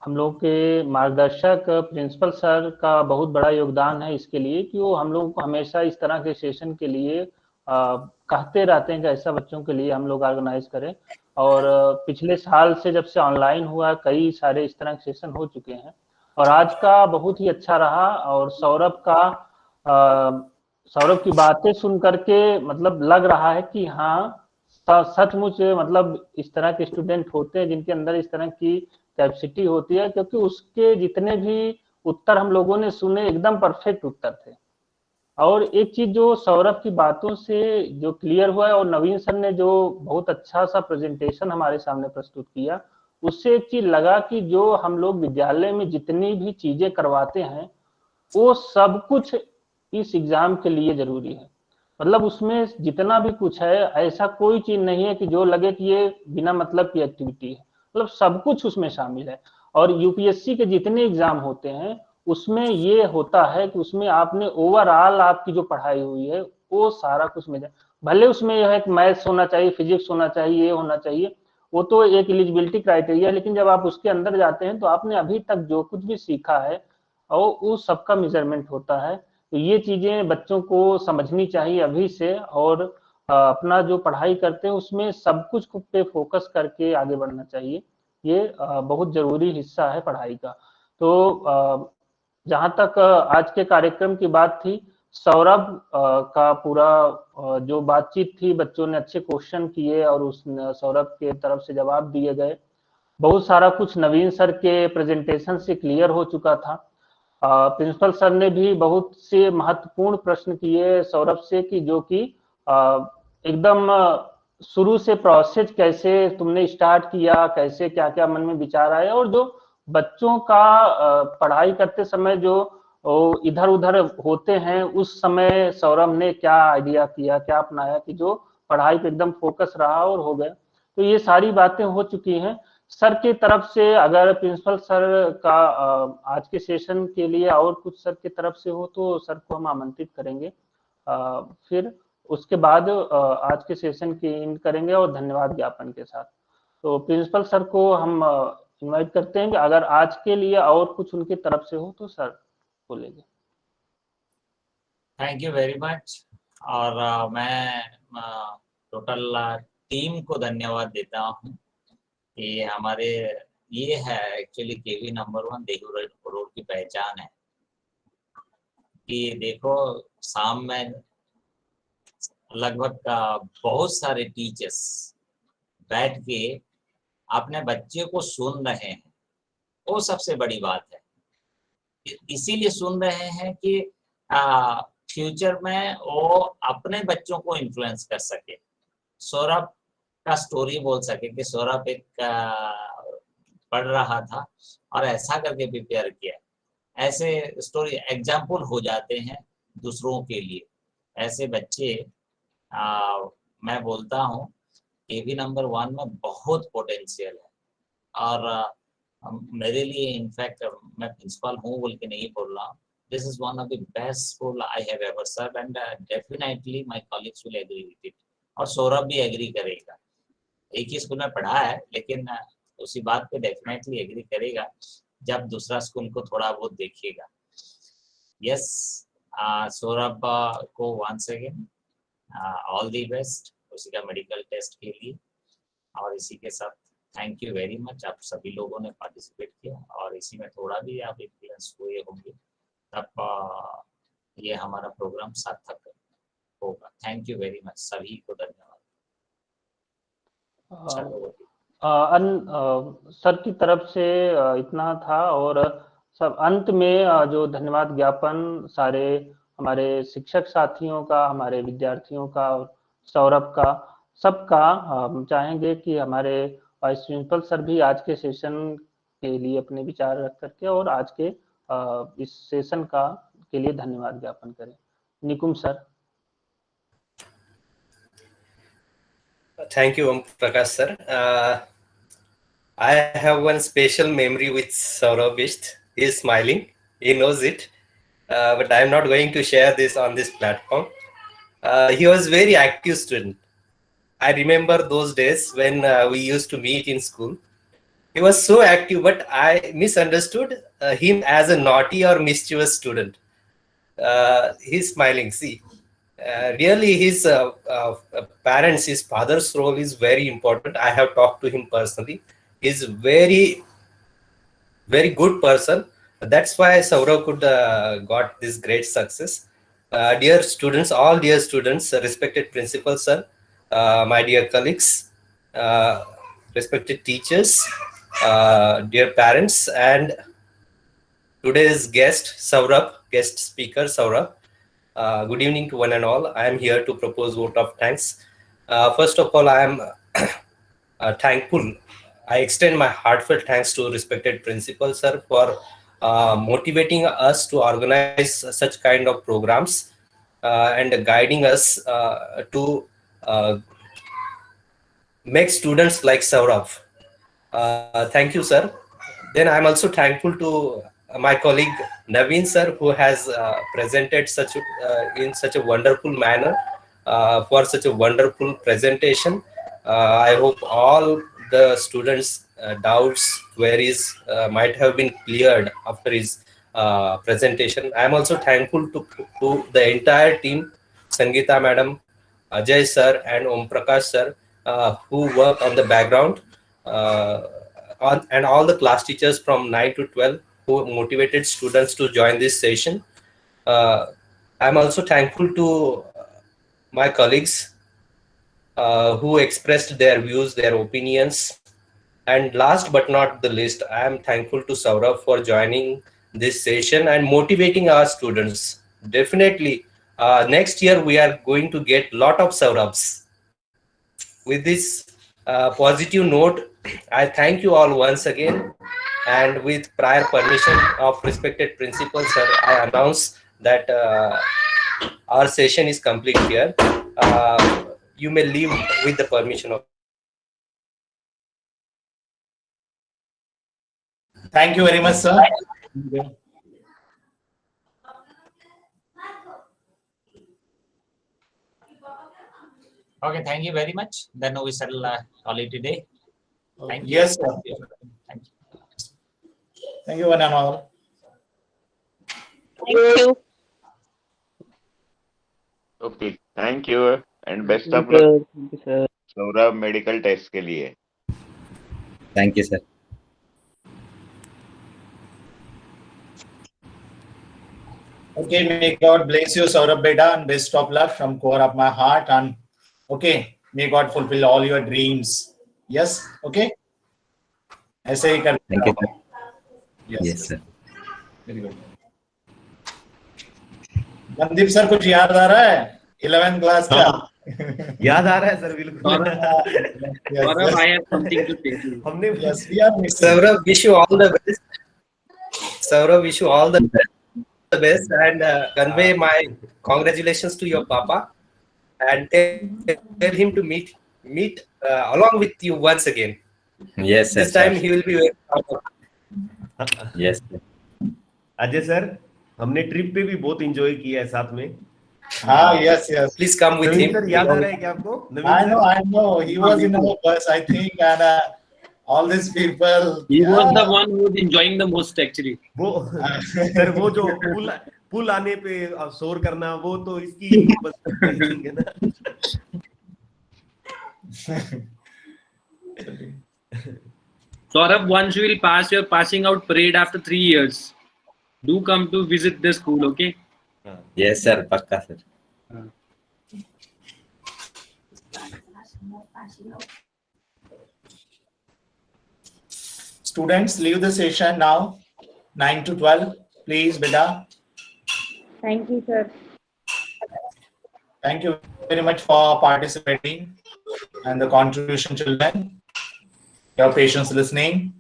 हम लोग के मार्गदर्शक प्रिंसिपल सर का बहुत बड़ा योगदान है इसके लिए, कि वो हम लोग को हमेशा इस तरह के सेशन के लिए कहते रहते हैं कि ऐसा बच्चों के लिए हम लोग ऑर्गेनाइज करें। और पिछले साल से जब से ऑनलाइन हुआ, कई सारे इस तरह के सेशन हो चुके हैं, और आज का बहुत ही अच्छा रहा। और सौरभ का सौरभ की बातें सुन करके मतलब लग रहा है कि हाँ सचमुच मतलब इस तरह के स्टूडेंट होते हैं जिनके अंदर इस तरह की कैपेसिटी होती है, क्योंकि उसके जितने भी उत्तर हम लोगों ने सुने एकदम परफेक्ट उत्तर थे। और एक चीज जो सौरभ की बातों से जो क्लियर हुआ है, और नवीन सर ने जो बहुत अच्छा सा प्रेजेंटेशन हमारे सामने प्रस्तुत किया, उससे एक चीज लगा कि जो हम लोग विद्यालय में जितनी भी चीजें करवाते हैं वो सब कुछ इस एग्जाम के लिए जरूरी है। मतलब उसमें जितना भी कुछ है ऐसा कोई चीज नहीं है कि जो लगे कि ये बिना मतलब की एक्टिविटी है, मतलब सब कुछ उसमें शामिल है। और यूपीएससी के जितने एग्जाम होते हैं उसमें ये होता है कि उसमें आपने ओवरऑल आपकी जो पढ़ाई हुई है वो सारा कुछ में भले उसमें यह है कि मैथ्स होना चाहिए, फिजिक्स होना चाहिए, ये होना चाहिए, वो तो एक एलिजिबिलिटी क्राइटेरिया है, लेकिन जब आप उसके अंदर जाते हैं तो आपने अभी तक जो कुछ भी सीखा है और उस सबका मेजरमेंट होता है। तो ये चीजें बच्चों को समझनी चाहिए अभी से, और अपना जो पढ़ाई करते हैं उसमें सब कुछ पे फोकस करके आगे बढ़ना चाहिए। ये बहुत जरूरी हिस्सा है पढ़ाई का। तो जहां तक आज के कार्यक्रम की बात थी, सौरभ का पूरा जो बातचीत थी, बच्चों ने अच्छे क्वेश्चन किए और उस सौरभ के तरफ से जवाब दिए गए। बहुत सारा कुछ नवीन सर के प्रेजेंटेशन से क्लियर हो चुका था। प्रिंसिपल सर ने भी बहुत से महत्वपूर्ण प्रश्न किए सौरभ से, कि जो कि एकदम शुरू से प्रोसेस कैसे तुमने स्टार्ट किया, कैसे क्या क्या मन में विचार आए, और जो बच्चों का पढ़ाई करते समय जो इधर उधर होते हैं उस समय सौरभ ने क्या आइडिया किया, क्या अपनाया कि जो पढ़ाई पे एकदम फोकस रहा और हो गया। तो ये सारी बातें हो चुकी हैं। सर की तरफ से अगर प्रिंसिपल सर का आज के सेशन के लिए और कुछ सर की तरफ से हो तो सर को हम आमंत्रित करेंगे, फिर उसके बाद आज के सेशन की एंड करेंगे और धन्यवाद ज्ञापन के साथ। तो प्रिंसिपल सर को हम इनवाइट करते हैं कि अगर आज के लिए और कुछ उनकी तरफ से हो तो सर बोलेंगे। Thank you very much. और मैं टोटल टीम को धन्यवाद देता हूँ कि हमारे ये है एक्चुअली केवी नंबर 1 देहू रोड की पहचान है कि देखो शाम में लगभग बहुत सारे टीचर्स बैठ के अपने बच्चे को सुन रहे हैं, वो सबसे बड़ी बात है। इसीलिए सुन रहे हैं कि फ्यूचर में वो अपने बच्चों को इन्फ्लुएंस कर सके, सौरभ का स्टोरी बोल सके कि सौरभ एक पढ़ रहा था और ऐसा करके प्रिपेयर किया। ऐसे स्टोरी एग्जाम्पल हो जाते हैं दूसरों के लिए। ऐसे बच्चे मैं बोलता हूँ केवी नंबर 1 में बहुत पोटेंशियल है। और मेरे लिए इनफैक्ट मैं प्रिंसिपल हूँ बोल के नहीं बोल रहा हूँ, this is one of the best school I have ever serve and definitely my colleagues will agree with it. और सौरभ भी एग्री करेगा, एक ही स्कूल में पढ़ा है लेकिन उसी बात पे डेफिनेटली एग्री करेगा जब दूसरा स्कूल को थोड़ा बहुत देखिएगा। यस, सौरभ को once again all the best उसी का मेडिकल टेस्ट के लिए। और इसी के साथ थैंक यू वेरी मच, आप सभी लोगों ने पार्टिसिपेट किया और इसी में थोड़ा भी आप इन्फ्लुएंस हुए होंगे तब ये हमारा प्रोग्राम सार्थक होगा। थैंक यू वेरी मच, सभी को धन्यवाद। सर की तरफ से इतना था, और सब अंत में जो धन्यवाद ज्ञापन सारे हमारे शिक्षक साथियों का, हमारे विद्यार्थियों का, सौरभ का, सबका हम चाहेंगे कि हमारे वाइस प्रिंसिपल सर भी आज के सेशन के लिए अपने विचार रख करके और आज के इस सेशन का के लिए धन्यवाद ज्ञापन करें। Nikum sir. Thank you, Om Prakash sir. I have one special memory with Saurabh Bisht. He is smiling. He knows it. But I am not going to share this on this platform. He was very active student. I remember those days when we used to meet in school. He was so active, but I misunderstood him as a naughty or mischievous student. He's smiling. See. Really, his parents, his father's role is very important. I have talked to him personally. He's very, very good person. That's why Saurabh could got this great success. Dear students, all dear students, respected principal sir, my dear colleagues, respected teachers, dear parents, and today's guest, Saurabh, guest speaker, Saurabh. Good evening to one and all. I am here to propose vote of thanks. First of all, I am thankful. I extend my heartfelt thanks to respected principal sir for motivating us to organize such kind of programs and guiding us to make students like Saurabh. Thank you, sir. Then I'm also thankful to my colleague Naveen sir, who has presented in such a wonderful manner for such a wonderful presentation. I hope all the students' doubts, queries might have been cleared after his presentation. I am also thankful to the entire team, Sangeeta madam, Ajay sir, and Om Prakash sir, who work on the background, and all the class teachers from 9 to 12 who motivated students to join this session. I'm also thankful to my colleagues who expressed their views, their opinions. And last but not the least, I am thankful to Saurabh for joining this session and motivating our students. Definitely, next year we are going to get a lot of Saurabhs. With this positive note, I thank you all once again. And with prior permission of respected principal sir, I announce that our session is complete here. You may leave with the permission of. Thank you very much, sir. Okay, thank you very much. Then we shall call it a day. Thank you. Yes, sir. Thank you. Thank you one and all. Thank you. Okay, thank you and best of luck Saurabh medical test के लिए. Thank you, sir. Okay, may God bless you, Saurabh beta, and best of luck from core of my heart. And okay, may God fulfill all your dreams. Yes, okay. ऐसे ही कर. Thank you, sir. Yes, sir. Very good. Mandeep sir कुछ याद आ रहा है 11th class का? याद आ रहा है सर बिल्कुल. Saurabh, I have something to say to you. हमने Saurabh, wish you all the best. Saurabh, wish you all the best and convey my congratulations to your papa and tell him to meet along with you once again. Yes, sir. This time he will be very proud. Yes, sir. Ajay sir हमने trip पे भी बहुत enjoy किया है साथ में. हाँ, yes. Please come with him. Sir याद आ रहा है क्या आपको? I know. He was in our bus, I think, and all these people. He was the one who was enjoying the most actually. वो सर वो जो पुल आने पे शोर करना वो तो इसकी बस है ना. Saurabh, once you will pass your passing out parade after 3 years, do come to visit the school, okay? Yes, sir. Pakka, sir. Students, leave the session now. 9 to 12, please, beta. Thank you, sir. Thank you very much for participating and the contribution, children. Your patience listening.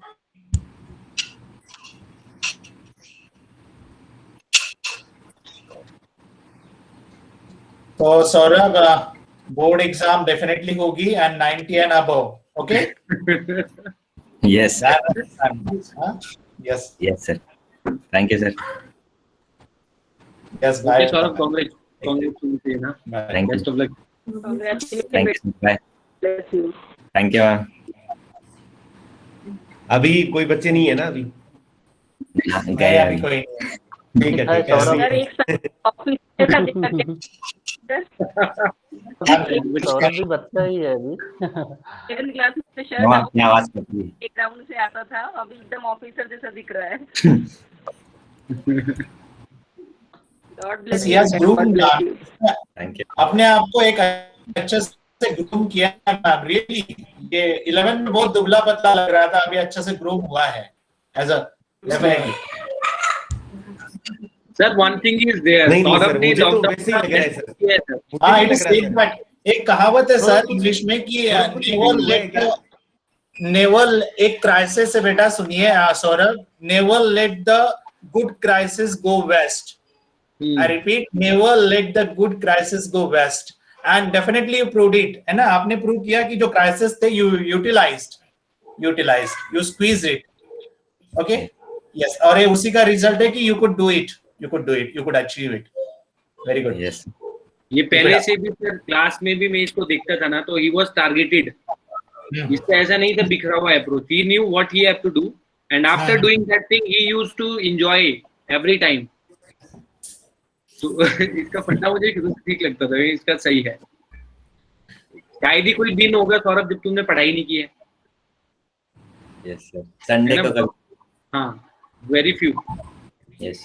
So, Saurabh, board exam definitely hogi and 90 and above. Okay? Yes. Yes. Yes, sir. Thank you, sir. Yes, bye. Okay, Saurabh, congratulations. Thank Best you. of luck. Congratulations. Thank you. Bye. Bless you. Thank you, ma'am. अभी कोई बच्चे नहीं है ना अभी. गए अभी अभी. कोई नहीं. ठीक है, ठीक है. सर एक साथ ऑफिस में था सौरभ भी बच्चा ही है अभी. 11th क्लास में वो शर्ट अपनी आवाज करती है. एक राउंड से आता था, अभी एकदम ऑफिसर जैसा दिख रहा है. God bless he you. has groomed God bless you. Thank you. अपने आप को एक अच्छे से ग्रूम किया मैम, रियली ये 11 में बहुत दुबला पतला लग रहा था, अभी अच्छे से ग्रूम हुआ है as a definitely. Sir, one thing is there. नहीं नहीं Saurabh सर, ने मुझे तो lockdown वैसे ही लग रहा है सर, किया है, sir. मुझे हाँ, भी इट लग इज रहा है सेड सर। दैट एक कहावत है सौरभ सर कुछ- इंग्लिश में कि सौरभ कुछ नेवर हुआ है लेट क्या? नेवर एक क्राइसिस है बेटा, सुनिए Saurabh, never let the good crisis go waste. I repeat, never let the good crisis go waste, and definitely you proved it, है ना, आपने प्रूव किया कि जो क्राइसिस थे you utilised, you squeeze it, okay, yes, और ये उसी का रिजल्ट है कि you could do it, you could achieve it, very good. Yes. ये पहले से भी सर क्लास में भी मैं इसको देखता था ना, तो ही वाज टारगेटेड। इसका ऐसा नहीं था बिखरा हुआ approach, he knew what he have to do, and after doing that thing he used to enjoy every time. तो इसका फंडा मुझे ठीक लगता था, इसका सही है। शायद ही कोई दिन होगा सौरभ जब तुमने पढ़ाई नहीं की है। Yes, sir. Sunday को कभी। हाँ, वेरी फ्यू। Yes.